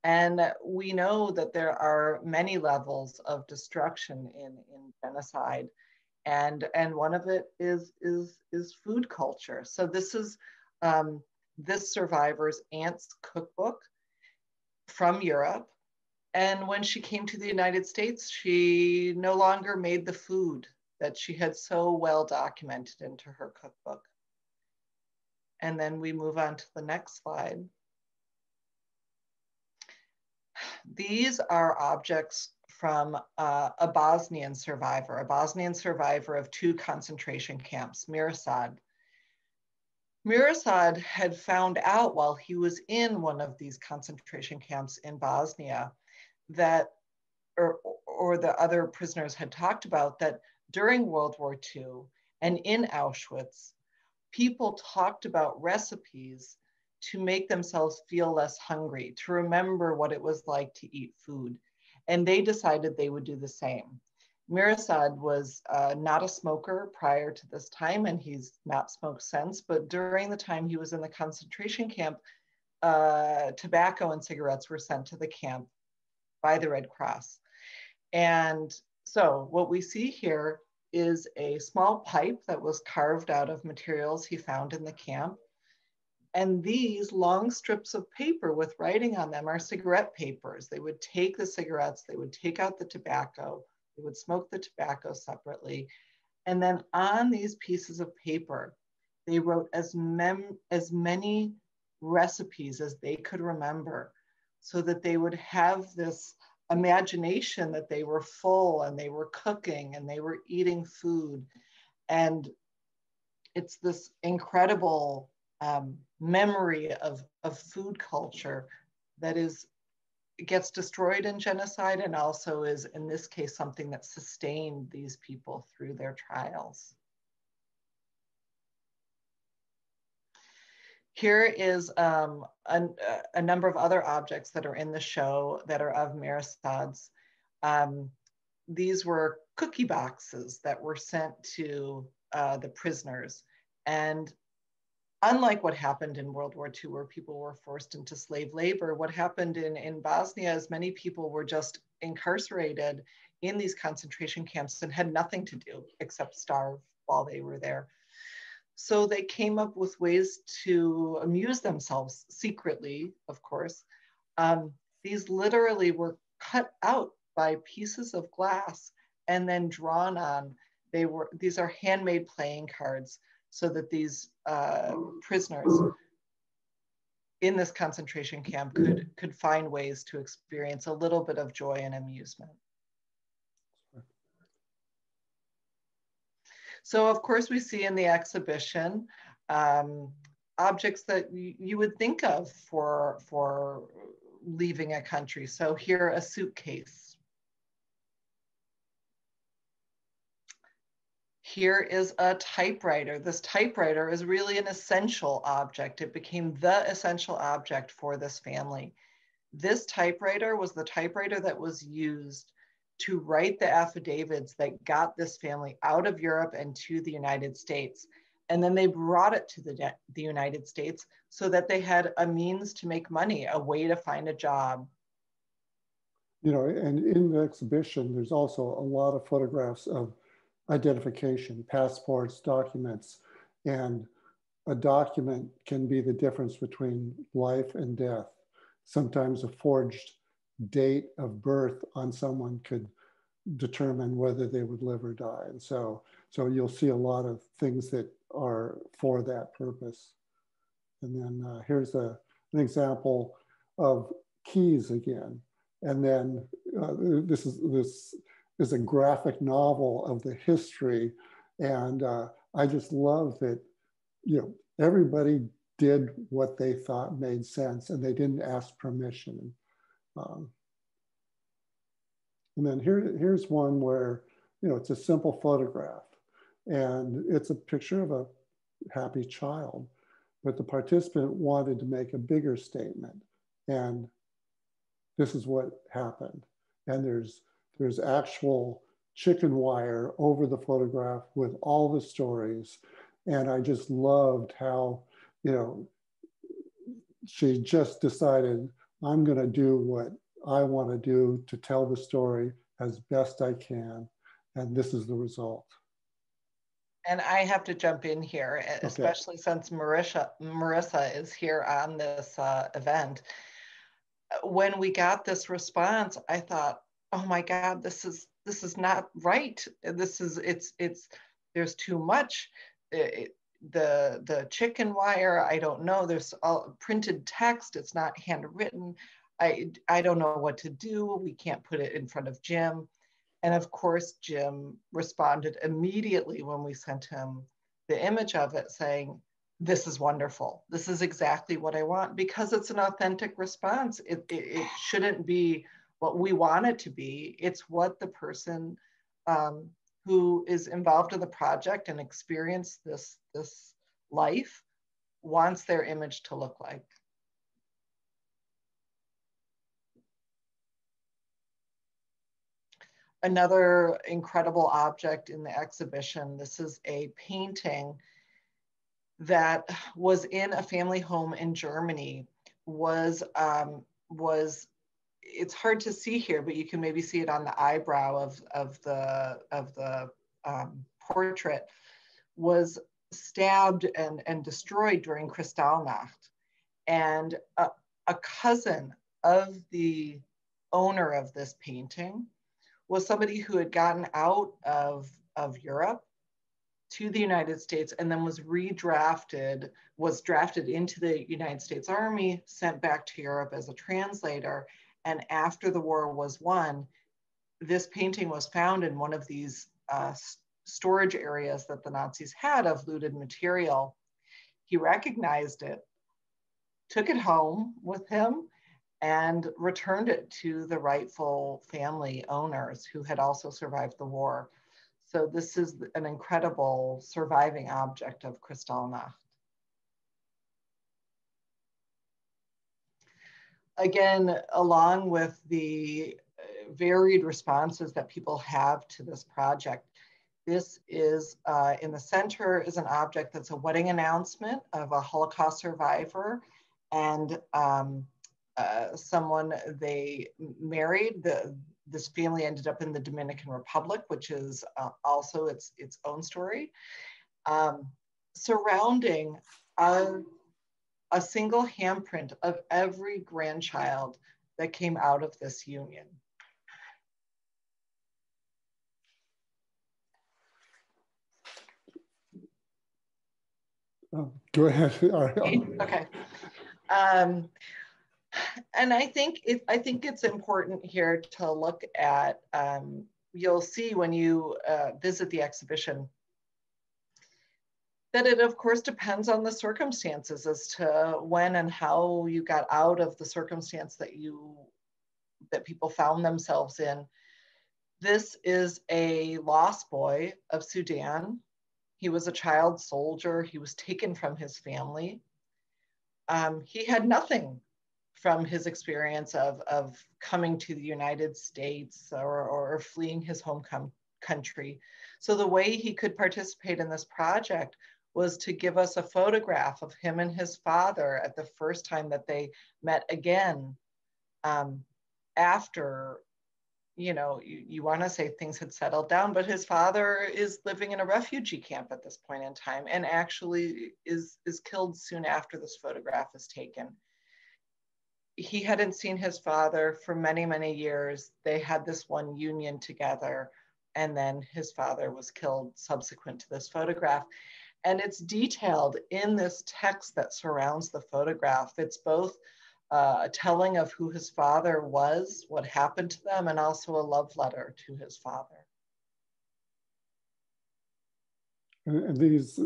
And we know that there are many levels of destruction in genocide. And one of it is food culture. So this is this survivor's aunt's cookbook from Europe. And when she came to the United States, she no longer made the food that she had so well documented into her cookbook. And then we move on to the next slide. These are objects from a Bosnian survivor of 2 concentration camps, Mirsad. Mirsad had found out while he was in one of these concentration camps in Bosnia that, or the other prisoners had talked about, that during World War II and in Auschwitz, people talked about recipes to make themselves feel less hungry, to remember what it was like to eat food. And they decided they would do the same. Mirsad was not a smoker prior to this time, and he's not smoked since, but during the time he was in the concentration camp, tobacco and cigarettes were sent to the camp by the Red Cross. And so what we see here is a small pipe that was carved out of materials he found in the camp. And these long strips of paper with writing on them are cigarette papers. They would take the cigarettes, they would take out the tobacco, they would smoke the tobacco separately. And then on these pieces of paper, they wrote as many recipes as they could remember, so that they would have this imagination that they were full and they were cooking and they were eating food. And it's this incredible memory of food culture that gets destroyed in genocide, and also is, in this case, something that sustained these people through their trials. Here is a number of other objects that are in the show that are of Mirsad's. These were cookie boxes that were sent to the prisoners. And unlike what happened in World War II, where people were forced into slave labor, what happened in Bosnia is many people were just incarcerated in these concentration camps and had nothing to do except starve while they were there. So they came up with ways to amuse themselves secretly, of course. These literally were cut out by pieces of glass and then drawn on. These are handmade playing cards, so that these prisoners in this concentration camp could find ways to experience a little bit of joy and amusement. So of course we see in the exhibition objects that you would think of for leaving a country. So here, a suitcase. Here is a typewriter. This typewriter is really an essential object. It became the essential object for this family. This typewriter was the typewriter that was used to write the affidavits that got this family out of Europe and to the United States. And then they brought it to the United States so that they had a means to make money, a way to find a job. You know, and in the exhibition, there's also a lot of photographs of identification, passports, documents, and a document can be the difference between life and death. Sometimes a forged date of birth on someone could determine whether they would live or die. And so you'll see a lot of things that are for that purpose. And then here's an example of keys again. And then this is a graphic novel of the history. And I just love that, you know, everybody did what they thought made sense and they didn't ask permission. And then here's one where, it's a simple photograph. And it's a picture of a happy child. But the participant wanted to make a bigger statement. And this is what happened. And there's actual chicken wire over the photograph with all the stories. And I just loved how, she just decided, I'm going to do what I want to do to tell the story as best I can. And this is the result. And I have to jump in here, especially since Marissa is here on this event. When we got this response, I thought, oh my God, this is not right. There's too much. The chicken wire, I don't know. There's all printed text. It's not handwritten. I don't know what to do. We can't put it in front of Jim. And of course, Jim responded immediately when we sent him the image of it, saying, this is wonderful. This is exactly what I want, because it's an authentic response. It shouldn't be what we want it to be. It's what the person who is involved in the project and experienced this life wants their image to look like. Another incredible object in the exhibition, this is a painting that was in a family home in Germany. It's hard to see here, but you can maybe see it on the eyebrow of the portrait, was stabbed and destroyed during Kristallnacht. And a cousin of the owner of this painting was somebody who had gotten out of Europe to the United States and then was drafted into the United States Army, sent back to Europe as a translator. And after the war was won, this painting was found in one of these storage areas that the Nazis had of looted material. He recognized it, took it home with him, and returned it to the rightful family owners who had also survived the war. So this is an incredible surviving object of Kristallnacht. Again, along with the varied responses that people have to this project, this is, in the center is an object that's a wedding announcement of a Holocaust survivor and someone they married. This family ended up in the Dominican Republic, which is also its own story, surrounding a single handprint of every grandchild that came out of this union. Go ahead. Okay. And I think it's important here to look at, you'll see when you visit the exhibition, that it of course depends on the circumstances as to when and how you got out of the circumstance that people found themselves in. This is a lost boy of Sudan. He was a child soldier. He was taken from his family. He had nothing from his experience of coming to the United States or fleeing his home country. So the way he could participate in this project was to give us a photograph of him and his father at the first time that they met again, after, you want to say things had settled down, but his father is living in a refugee camp at this point in time and actually is killed soon after this photograph is taken. He hadn't seen his father for many, many years. They had this one union together, and then his father was killed subsequent to this photograph. And it's detailed in this text that surrounds the photograph. It's both a telling of who his father was, what happened to them, and also a love letter to his father. And these,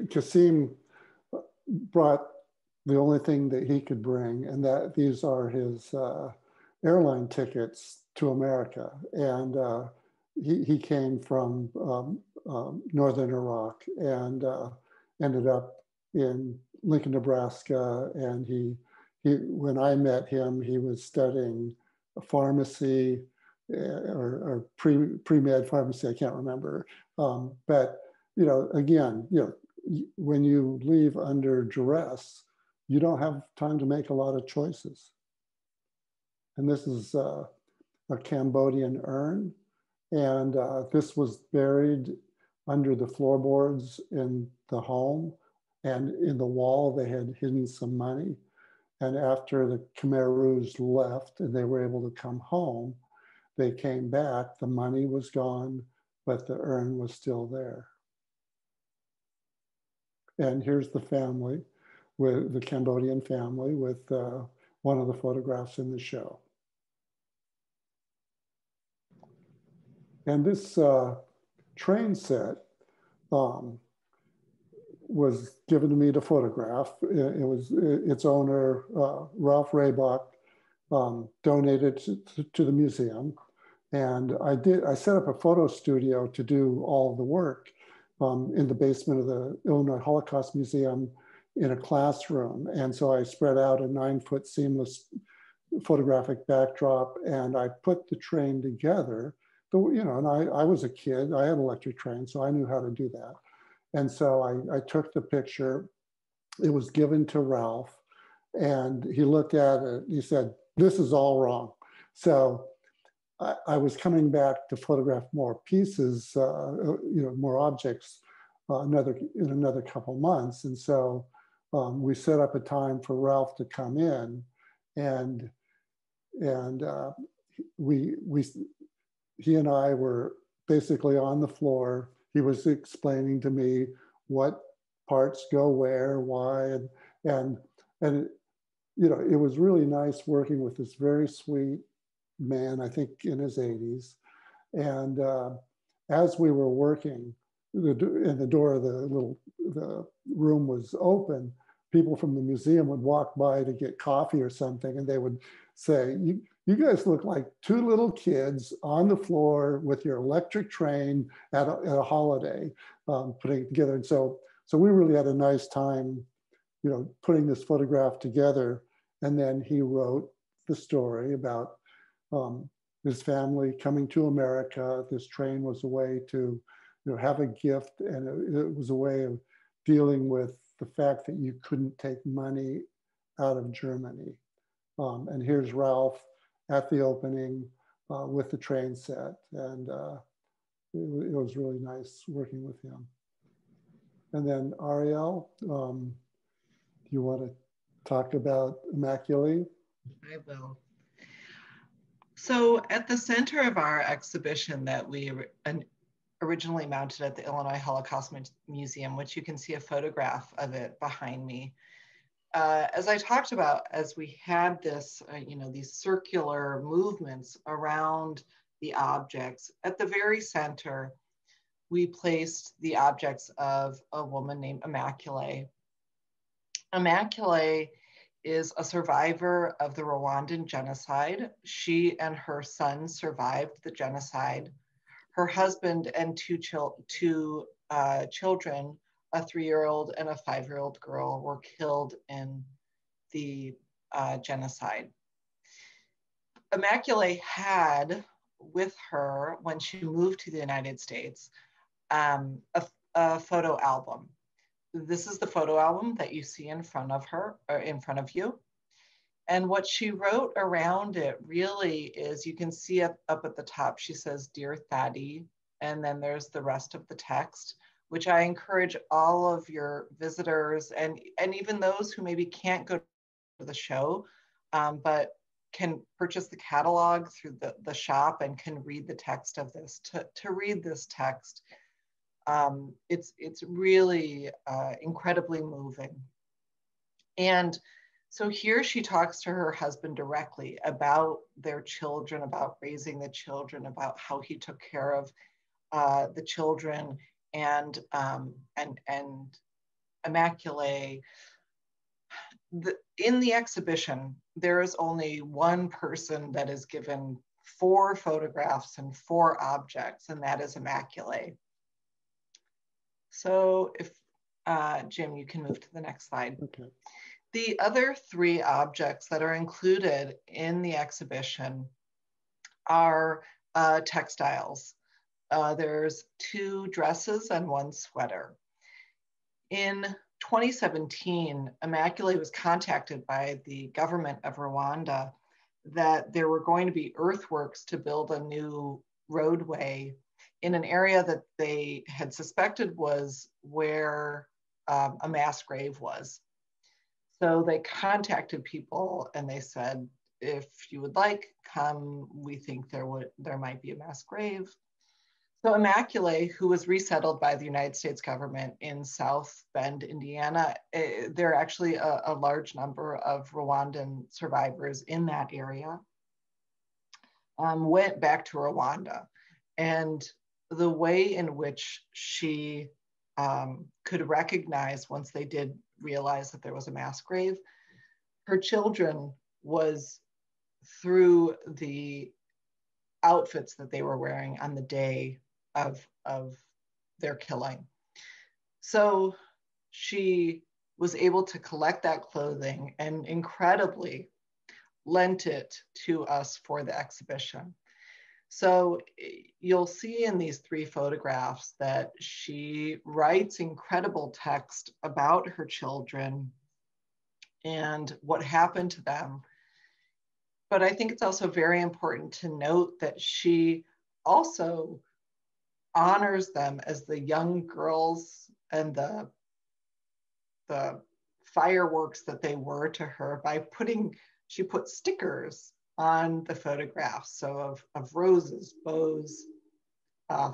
Kasim brought the only thing that he could bring, and these are his airline tickets to America. And he came from northern Iraq and ended up in Lincoln, Nebraska. And when I met him, he was studying pharmacy or pre-med pharmacy, I can't remember. But, again, when you leave under duress, you don't have time to make a lot of choices. And this is a Cambodian urn. And this was buried under the floorboards in the home, and in the wall they had hidden some money. And after the Khmer Rouge left and they were able to come home, they came back, the money was gone, but the urn was still there. And here's the family, with the Cambodian family, with one of the photographs in the show. And this train set was given to me to photograph. It was its owner, Ralph Raybach, donated to the museum. And I set up a photo studio to do all the work in the basement of the Illinois Holocaust Museum in a classroom. And so I spread out a 9-foot seamless photographic backdrop, and I put the train together. And I was a kid, I had an electric train, so I knew how to do that. And so I took the picture, it was given to Ralph, and he looked at it, he said, "This is all wrong." So I was coming back to photograph more pieces, more objects in another couple months. And so we set up a time for Ralph to come in, and he and I were basically on the floor. He was explaining to me what parts go where, why, and it was really nice working with this very sweet man, I think in his 80s. And as we were working, the door of the room was open. People from the museum would walk by to get coffee or something, and they would say, you guys look like two little kids on the floor with your electric train at a holiday, putting it together. And so we really had a nice time, putting this photograph together. And then he wrote the story about his family coming to America. This train was a way to have a gift, and it was a way of dealing with the fact that you couldn't take money out of Germany. And here's Ralph at the opening with the train set, and it was really nice working with him. And then Ariel, do you want to talk about Immaculée? I will. So at the center of our exhibition that we originally mounted at the Illinois Holocaust Museum, which you can see a photograph of it behind me. As I talked about, as we had this, these circular movements around the objects, at the very center, we placed the objects of a woman named Immaculée. Immaculée is a survivor of the Rwandan genocide. She and her son survived the genocide. Her husband and two children, a 3-year-old and a 5-year-old girl, were killed in the genocide. Immaculée had with her, when she moved to the United States, a photo album. This is the photo album that you see in front of her, or in front of you. And what she wrote around it really is, you can see up at the top, she says, "Dear Thaddy," and then there's the rest of the text, which I encourage all of your visitors and even those who maybe can't go to the show, but can purchase the catalog through the shop and can read the text of this, to read this text. It's really incredibly moving. And so here she talks to her husband directly about their children, about raising the children, about how he took care of the children, and Immaculée. In the exhibition, there is only one person that is given 4 photographs and 4 objects, and that is Immaculée. So if, Jim, you can move to the next slide. Okay. The other 3 objects that are included in the exhibition are textiles. There's 2 dresses and 1 sweater. In 2017, Immaculée was contacted by the government of Rwanda that there were going to be earthworks to build a new roadway in an area that they had suspected was where a mass grave was. So they contacted people and they said, if you would like, come, we think there might be a mass grave. So Immaculée, who was resettled by the United States government in South Bend, Indiana, there are actually a large number of Rwandan survivors in that area, went back to Rwanda. And the way in which she could recognize, once they did realize that there was a mass grave, her children was through the outfits that they were wearing on the day of their killing. So she was able to collect that clothing and incredibly lent it to us for the exhibition. So you'll see in these 3 photographs that she writes incredible text about her children and what happened to them. But I think it's also very important to note that she also honors them as the young girls and the fireworks that they were to her by she put stickers on the photographs, so of roses, bows,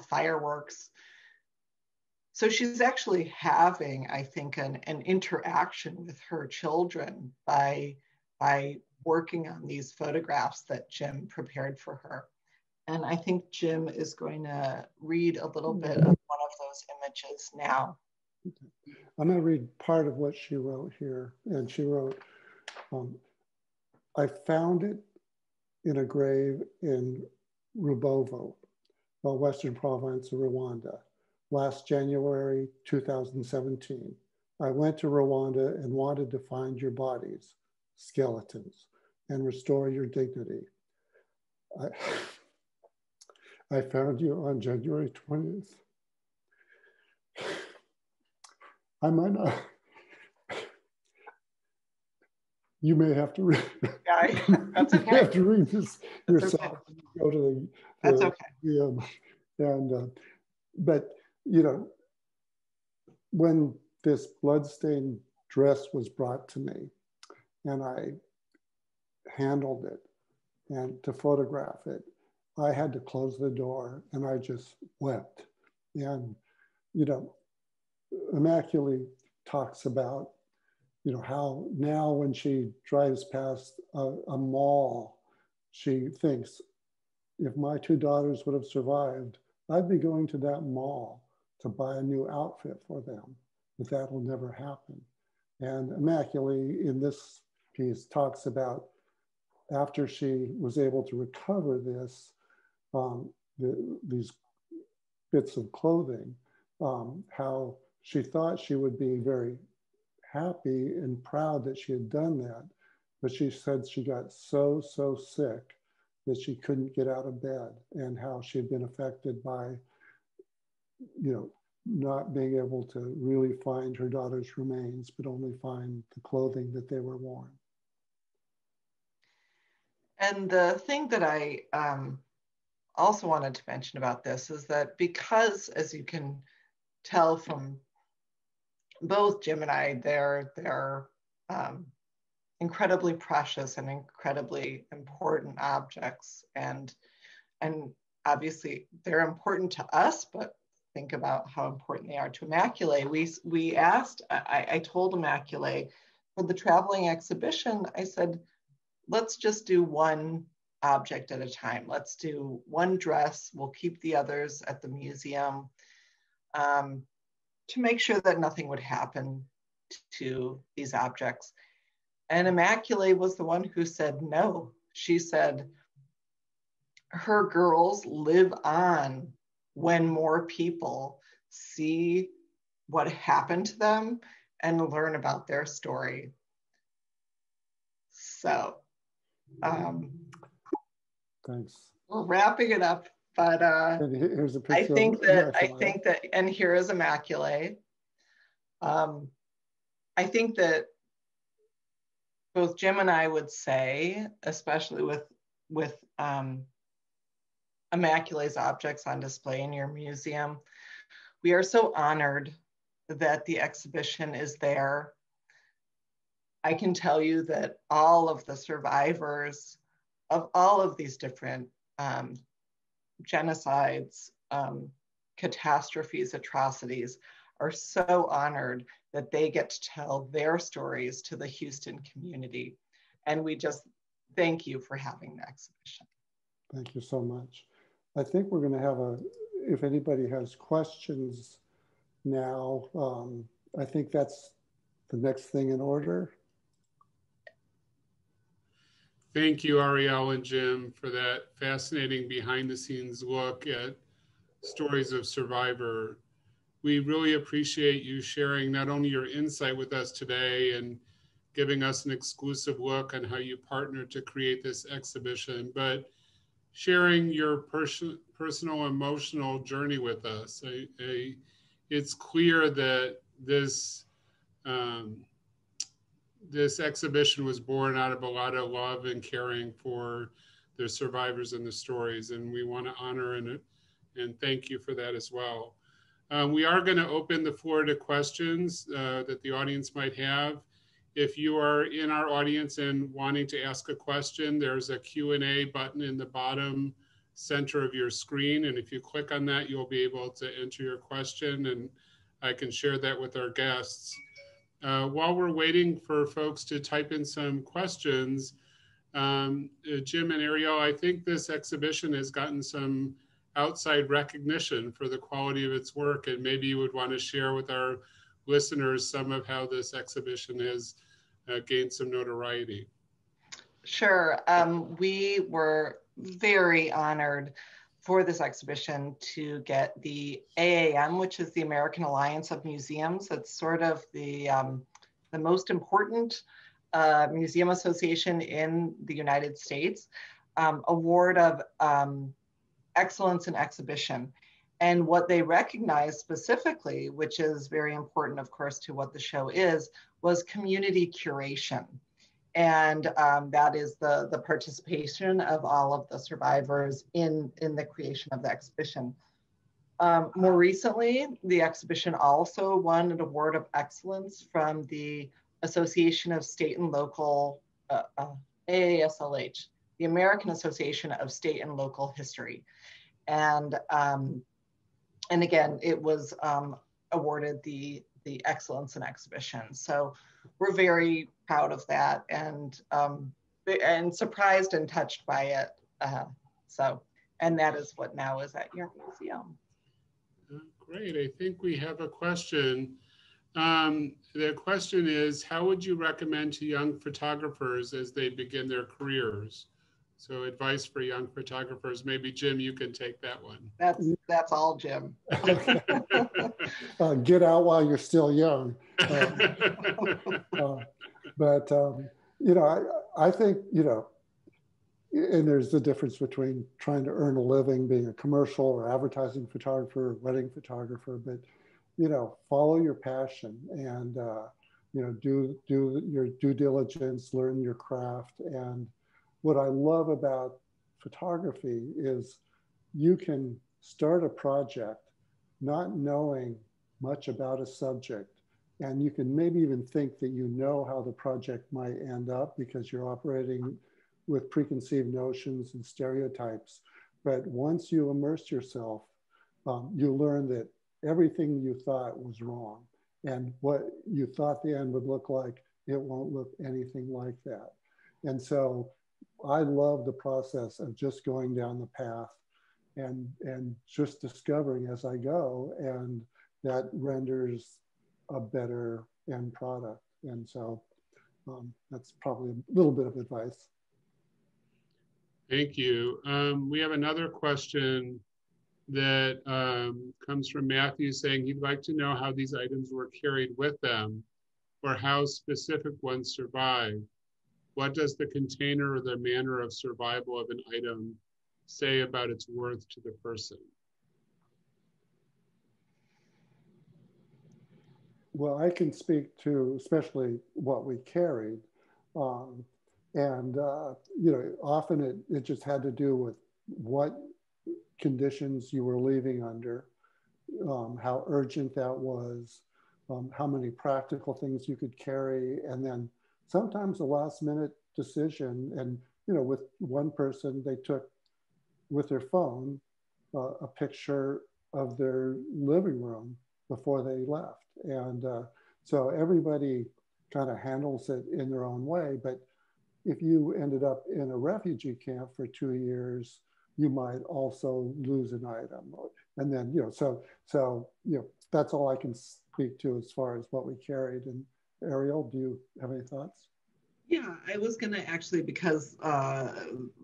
fireworks. So she's actually having, I think, an interaction with her children by working on these photographs that Jim prepared for her. And I think Jim is going to read a little bit of one of those images now. I'm going to read part of what she wrote here. And she wrote, I found it in a grave in Rubovo, Western Province of Rwanda, last January 2017. I went to Rwanda and wanted to find your bodies, skeletons, and restore your dignity. I found you on January 20th. I might not. You may have to read. Yeah, that's okay. You have to read this that's yourself. Okay. Go to that's okay. But you know, when this bloodstained dress was brought to me, and I handled it and to photograph it, I had to close the door and I just wept. And you know, Immaculée talks about, you know, how now when she drives past a mall, she thinks, if my 2 daughters would have survived, I'd be going to that mall to buy a new outfit for them, but that will never happen. And Immaculée in this piece talks about after she was able to recover this, these bits of clothing, how she thought she would be very happy and proud that she had done that. But she said she got so sick that she couldn't get out of bed, and how she had been affected by, you know, not being able to really find her daughter's remains, but only find the clothing that they were worn. And the thing that I also wanted to mention about this is that because, as you can tell from both Jim and I, they're incredibly precious and incredibly important objects, and obviously they're important to us, but think about how important they are to Immaculée. We asked, I told Immaculée for the traveling exhibition, I said, let's just do one object at a time. Let's do one dress. We'll keep the others at the museum to make sure that nothing would happen to these objects. And Immaculée was the one who said no. She said, her girls live on when more people see what happened to them and learn about their story. So thanks. we're wrapping it up, but And here's a picture. I think that, and here is Immaculée. I think that both Jim and I would say, especially with Immaculée's objects on display in your museum, we are so honored that the exhibition is there. I can tell you that all of the survivors of all of these different genocides, catastrophes, atrocities are so honored that they get to tell their stories to the Houston community. And we just thank you for having the exhibition. Thank you so much. I think we're going to have if anybody has questions now, I think that's the next thing in order. Thank you, Ariel and Jim, for that fascinating behind the scenes look at stories of survivor. We really appreciate you sharing not only your insight with us today and giving us an exclusive look on how you partnered to create this exhibition, but sharing your personal emotional journey with us. It's clear that this this exhibition was born out of a lot of love and caring for the survivors and the stories, and we want to honor and thank you for that as well. We are going to open the floor to questions that the audience might have. If you are in our audience and wanting to ask a question, there's a Q&A button in the bottom center of your screen. And if you click on that, you'll be able to enter your question and I can share that with our guests. While we're waiting for folks to type in some questions, Jim and Ariel, I think this exhibition has gotten some outside recognition for the quality of its work, and maybe you would want to share with our listeners some of how this exhibition has gained some notoriety. Sure. We were very honored for this exhibition to get the AAM, which is the American Alliance of Museums. It's sort of the most important museum association in the United States, award of excellence in exhibition. And what they recognized specifically, which is very important, of course, to what the show is, was community curation. And that is the participation of all of the survivors in the creation of the exhibition. More recently, the exhibition also won an award of excellence from the Association of State and Local, AASLH, the American Association of State and Local History. And again, it was awarded the excellence in exhibition. So we're very proud of that and surprised and touched by it. And that is what now is at your museum. Great, I think we have a question. The question is, how would you recommend to young photographers as they begin their careers? So advice for young photographers. Maybe Jim, you can take that one. That's all, Jim. Get out while you're still young. But I think, and there's the difference between trying to earn a living, being a commercial or advertising photographer, wedding photographer, but, follow your passion and, do your due diligence, learn your craft. And what I love about photography is you can start a project not knowing much about a subject, and you can maybe even think that you know how the project might end up because you're operating with preconceived notions and stereotypes. But once you immerse yourself, you learn that everything you thought was wrong, and what you thought the end would look like, it won't look anything like that. And so I love the process of just going down the path and just discovering as I go, and that renders a better end product. And so that's probably a little bit of advice. Thank you. We have another question that comes from Matthew saying he'd like to know how these items were carried with them or how specific ones survived. What does the container or the manner of survival of an item say about its worth to the person? Well, I can speak to especially what we carried. Often it just had to do with what conditions you were leaving under, how urgent that was, how many practical things you could carry, and then sometimes a last minute decision. And, with one person, they took with their phone a picture of their living room before they left. And so everybody kind of handles it in their own way. But if you ended up in a refugee camp for 2 years, you might also lose an item. And then, that's all I can speak to as far as what we carried. And Ariel, do you have any thoughts? Yeah, I was going to actually, because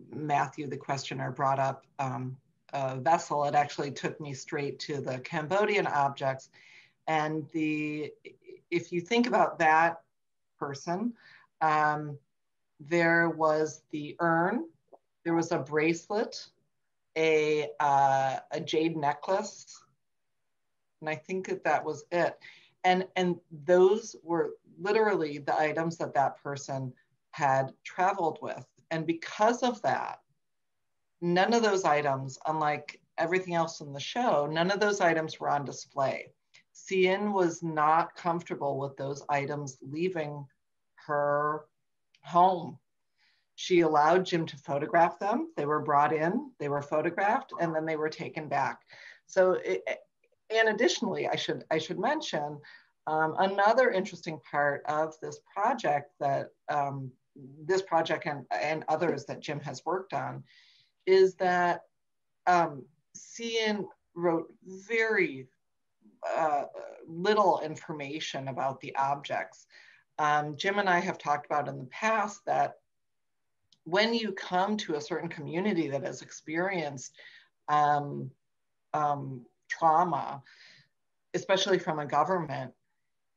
Matthew, the questioner, brought up a vessel, it actually took me straight to the Cambodian objects. And if you think about that person, there was the urn, there was a bracelet, a jade necklace, and I think that was it. And those were literally the items that person had traveled with. And because of that, none of those items, unlike everything else in the show, none of those items were on display. Sien was not comfortable with those items leaving her home. She allowed Jim to photograph them. They were brought in, they were photographed, and then they were taken back. So, and additionally, I should mention another interesting part of this project that this project and others that Jim has worked on is that Sien wrote very little information about the objects. Jim and I have talked about in the past that when you come to a certain community that has experienced trauma, especially from a government,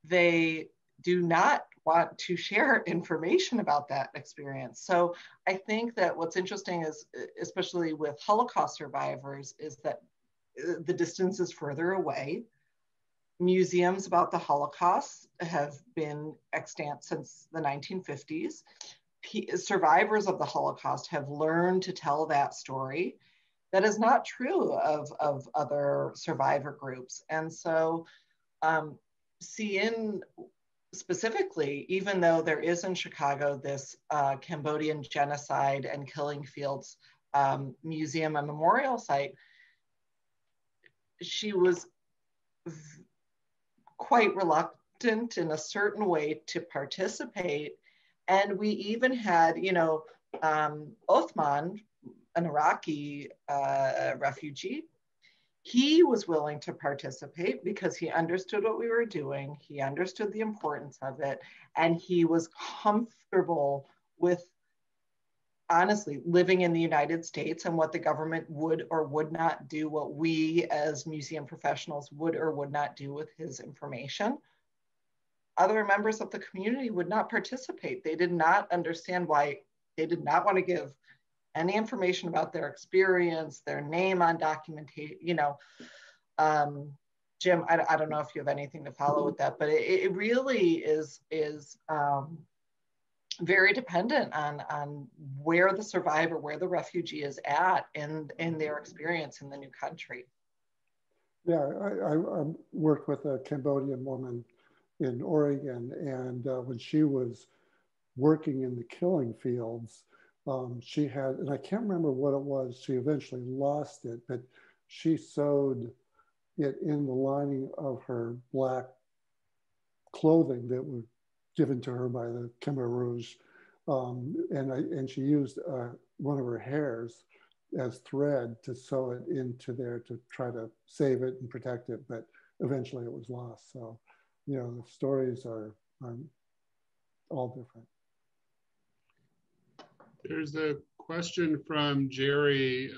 they do not want to share information about that experience. So I think that what's interesting is, especially with Holocaust survivors, is that the distance is further away. Museums about the Holocaust have been extant since the 1950s. Survivors of the Holocaust have learned to tell that story. That is not true of other survivor groups. And so Sien specifically, even though there is in Chicago this Cambodian genocide and killing fields museum and memorial site, she was quite reluctant in a certain way to participate. And we even had, Othman, an Iraqi refugee, he was willing to participate because he understood what we were doing. He understood the importance of it. And he was comfortable with, honestly, living in the United States and what the government would or would not do, what we as museum professionals would or would not do with his information. Other members of the community would not participate. They did not understand why. They did not want to give any information about their experience, their name on documentation, Jim, I don't know if you have anything to follow with that, but it really is very dependent on where the survivor, where the refugee is at in their experience in the new country. Yeah, I worked with a Cambodian woman in Oregon, and when she was working in the killing fields, she had, and I can't remember what it was, she eventually lost it, but she sewed it in the lining of her black clothing that was given to her by the Khmer Rouge. And she used one of her hairs as thread to sew it into there to try to save it and protect it, but eventually it was lost. So, the stories are all different. There's a question from Jerry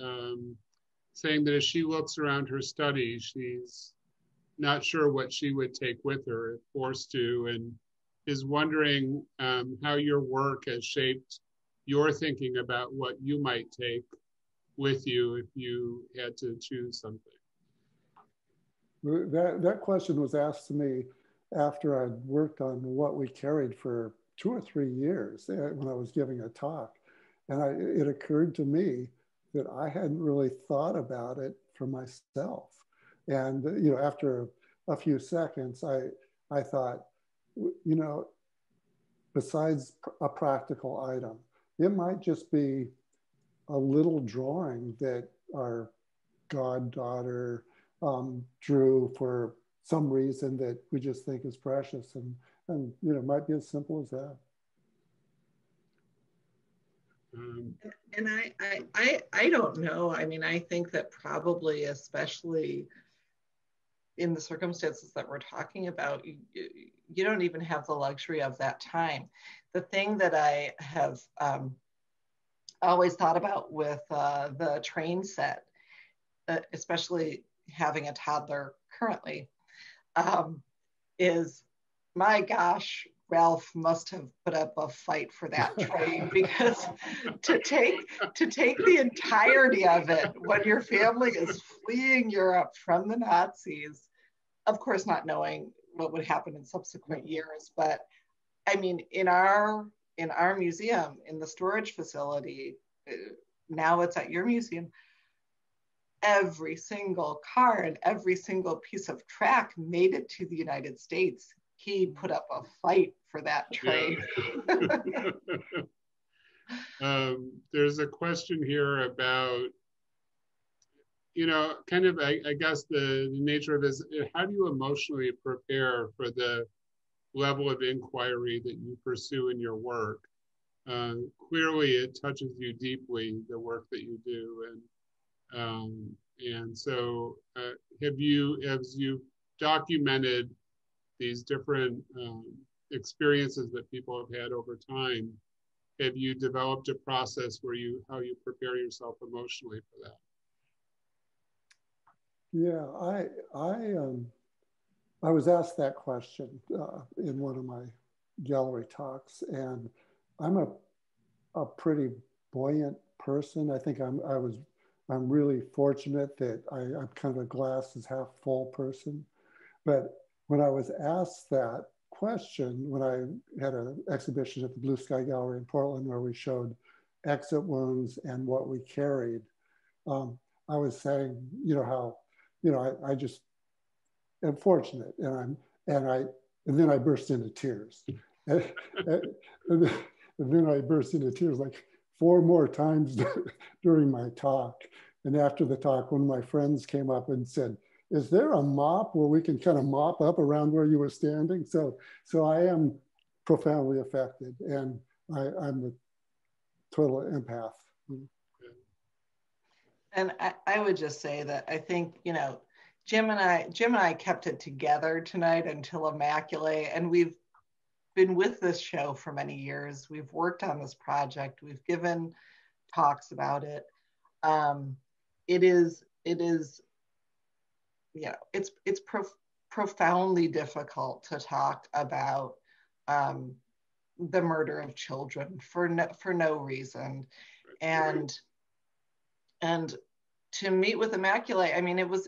saying that as she looks around her study, she's not sure what she would take with her if forced to, and is wondering how your work has shaped your thinking about what you might take with you if you had to choose something. That question was asked to me after I'd worked on What We Carried for 2 or 3 years when I was giving a talk. And it occurred to me that I hadn't really thought about it for myself. And after a few seconds, I thought, besides a practical item, it might just be a little drawing that our goddaughter drew for some reason that we just think is precious, and it might be as simple as that. And I don't know. I mean, I think that probably, especially in the circumstances that we're talking about, you don't even have the luxury of that time. The thing that I have always thought about with the train set, especially having a toddler currently, is, my gosh, Ralph must have put up a fight for that train, because to take the entirety of it when your family is fleeing Europe from the Nazis, of course not knowing what would happen in subsequent years, but I mean, in our museum, in the storage facility, now it's at your museum, every single car and every single piece of track made it to the United States. He put up a fight for that train. Yeah. There's a question here about, kind of, I guess the nature of it is, how do you emotionally prepare for the level of inquiry that you pursue in your work? Clearly, it touches you deeply, the work that you do, and so as you've documented these different experiences that people have had over time, have you developed a process how you prepare yourself emotionally for that? Yeah, I was asked that question in one of my gallery talks, and I'm a pretty buoyant person. I think I'm really fortunate that I'm kind of a glass is half full person. But when I was asked that question, when I had an exhibition at the Blue Sky Gallery in Portland where we showed exit wounds and what we carried, I was saying, how, I just am fortunate, and then I burst into tears, and then I burst into tears like 4 more times during my talk. And after the talk, one of my friends came up and said, "Is there a mop where we can kind of mop up around where you were standing?" So I am profoundly affected, and I'm a total empath. And I would just say that I think, Jim and I kept it together tonight until Immaculée, and we've been with this show for many years. We've worked on this project. We've given talks about it. It is, it's profoundly difficult to talk about the murder of children for no reason, and to meet with Immaculée, I mean, it was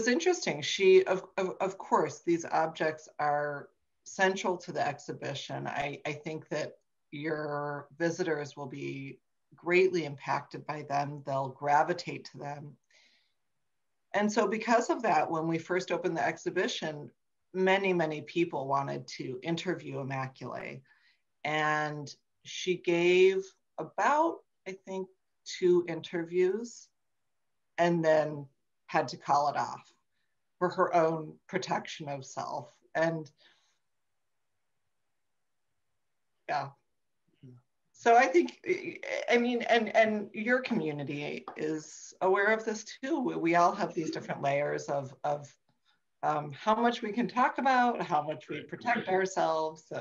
interesting. She, of course, these objects are central to the exhibition. I think that your visitors will be greatly impacted by them. They'll gravitate to them. And so because of that, when we first opened the exhibition, many, many people wanted to interview Immaculée. And she gave about, I think, 2 interviews and then had to call it off for her own protection of self. And yeah. So I think, I mean, and your community is aware of this too. We all have these different layers of how much we can talk about, how much we protect ourselves.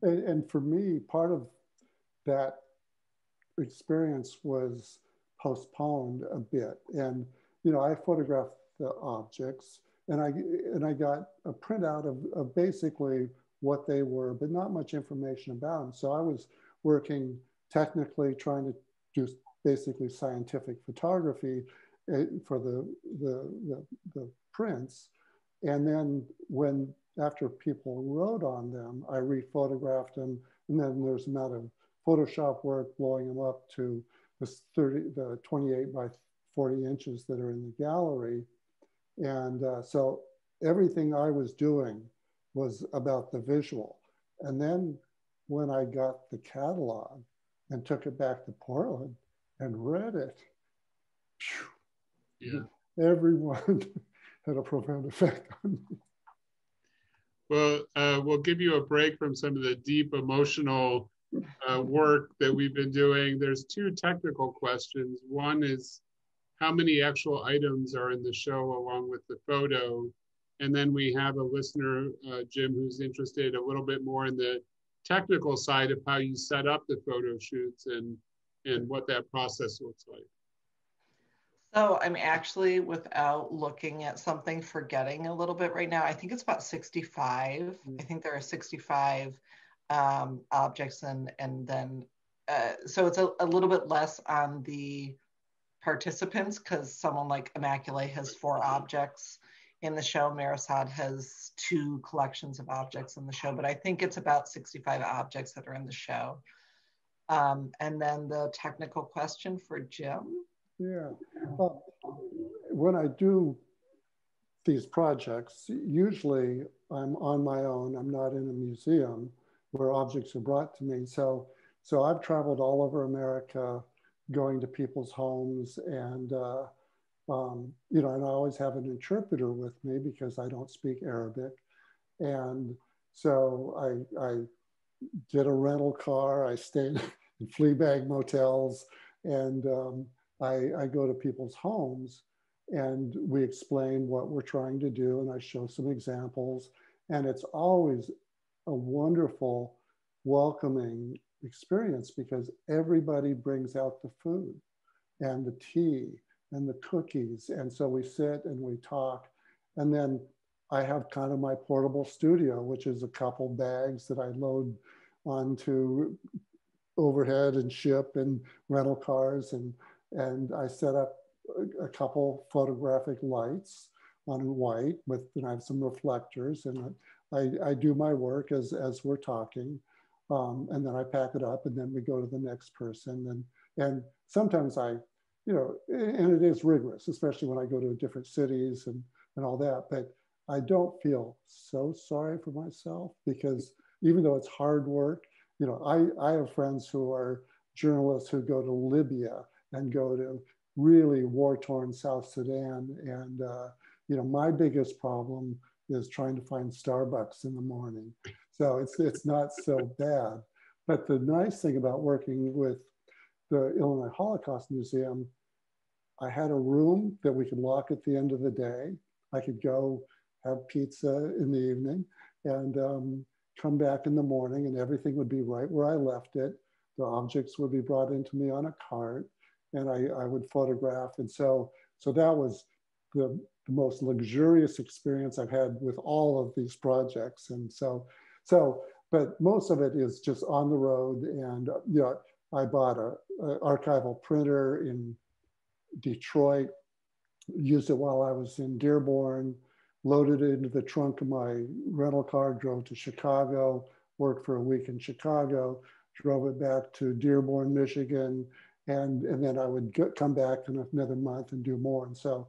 And for me, part of that experience was postponed a bit. And, you know, I photographed the objects and I got a printout of basically what they were, but not much information about them. So I was working technically trying to do basically scientific photography for the prints. And then after people wrote on them, I rephotographed them. And then there's a amount of Photoshop work blowing them up to the 28 by 40 inches that are in the gallery. And so everything I was doing was about the visual. And then when I got the catalog and took it back to Portland and read it, yeah, everyone had a profound effect on me. Well, we'll give you a break from some of the deep emotional work that we've been doing. There's two technical questions. One is how many actual items are in the show along with the photo? And then we have a listener, Jim, who's interested a little bit more in the technical side of how you set up the photo shoots and what that process looks like. So I'm actually, without looking at something, forgetting a little bit right now. I think it's about 65. I think there are 65 objects and then, so it's a little bit less on the participants because someone like Immaculate has 4 objects in the show. Marisad has 2 collections of objects in the show, but I think it's about 65 objects that are in the show. And then the technical question for Jim. Yeah, when I do these projects, usually I'm on my own. I'm not in a museum where objects are brought to me. So I've traveled all over America, going to people's homes, and you know, and I always have an interpreter with me because I don't speak Arabic. And so I did a rental car. I stayed in flea bag motels, and I go to people's homes and we explain what we're trying to do, and I show some examples, and it's always a wonderful, welcoming experience because everybody brings out the food and the tea and the cookies, and so we sit and we talk, and then I have kind of my portable studio, which is a couple bags that I load onto overhead and ship and rental cars, and I set up a couple photographic lights on white and I have some reflectors, and I do my work as we're talking, and then I pack it up, and then we go to the next person, and sometimes you know, and it is rigorous, especially when I go to different cities and all that, but I don't feel so sorry for myself because even though it's hard work, you know, I have friends who are journalists who go to Libya and go to really war-torn South Sudan. And, you know, my biggest problem is trying to find Starbucks in the morning. So it's not so bad. But the nice thing about working with the Illinois Holocaust Museum, I had a room that we could lock at the end of the day. I could go have pizza in the evening and come back in the morning, and everything would be right where I left it. The objects would be brought into me on a cart, and I would photograph. And so that was the most luxurious experience I've had with all of these projects. And but most of it is just on the road. And you know, I bought a archival printer in Detroit, used it while I was in Dearborn, loaded it into the trunk of my rental car, drove to Chicago, worked for a week in Chicago, drove it back to Dearborn, Michigan, and then I would come back in another month and do more. And so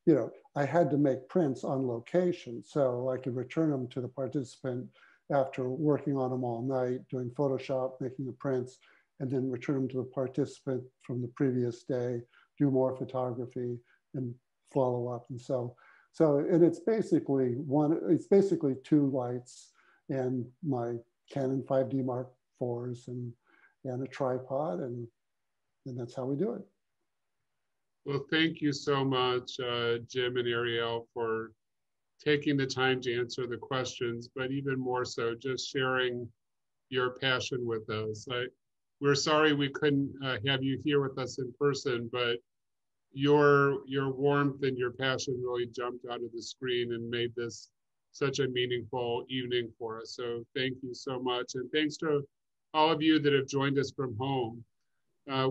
you know, I had to make prints on location so I could return them to the participant after working on them all night, doing Photoshop, making the prints, and then return them to the participant from the previous day, do more photography and follow up. And and it's basically it's basically 2 lights and my Canon 5D Mark IVs and a tripod, and that's how we do it. Well, thank you so much, Jim and Ariel, for taking the time to answer the questions, but even more so, just sharing your passion with us. We're sorry we couldn't have you here with us in person, but your warmth and your passion really jumped out of the screen and made this such a meaningful evening for us. So thank you so much. And thanks to all of you that have joined us from home.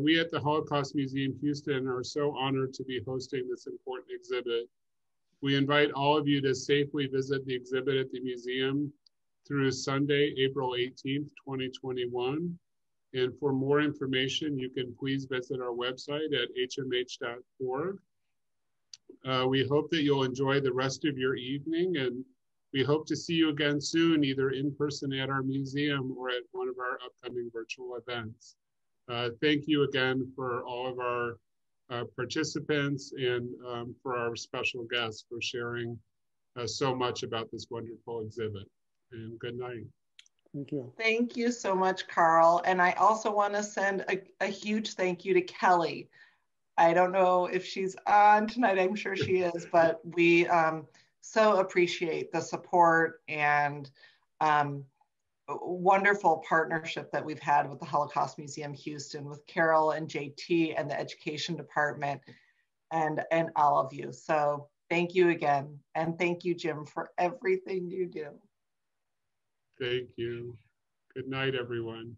We at the Holocaust Museum Houston are so honored to be hosting this important exhibit. We invite all of you to safely visit the exhibit at the museum through Sunday, April 18th, 2021. And for more information, you can please visit our website at hmh.org. We hope that you'll enjoy the rest of your evening, and we hope to see you again soon, either in person at our museum or at one of our upcoming virtual events. Thank you again for all of our participants and for our special guests for sharing so much about this wonderful exhibit. And good night. Thank you. Thank you so much, Carl. And I also want to send a huge thank you to Kelly. I don't know if she's on tonight, I'm sure she is, but we so appreciate the support and wonderful partnership that we've had with the Holocaust Museum Houston, with Carol and JT and the Education Department and all of you. So thank you again. And thank you, Jim, for everything you do. Thank you. Good night, everyone.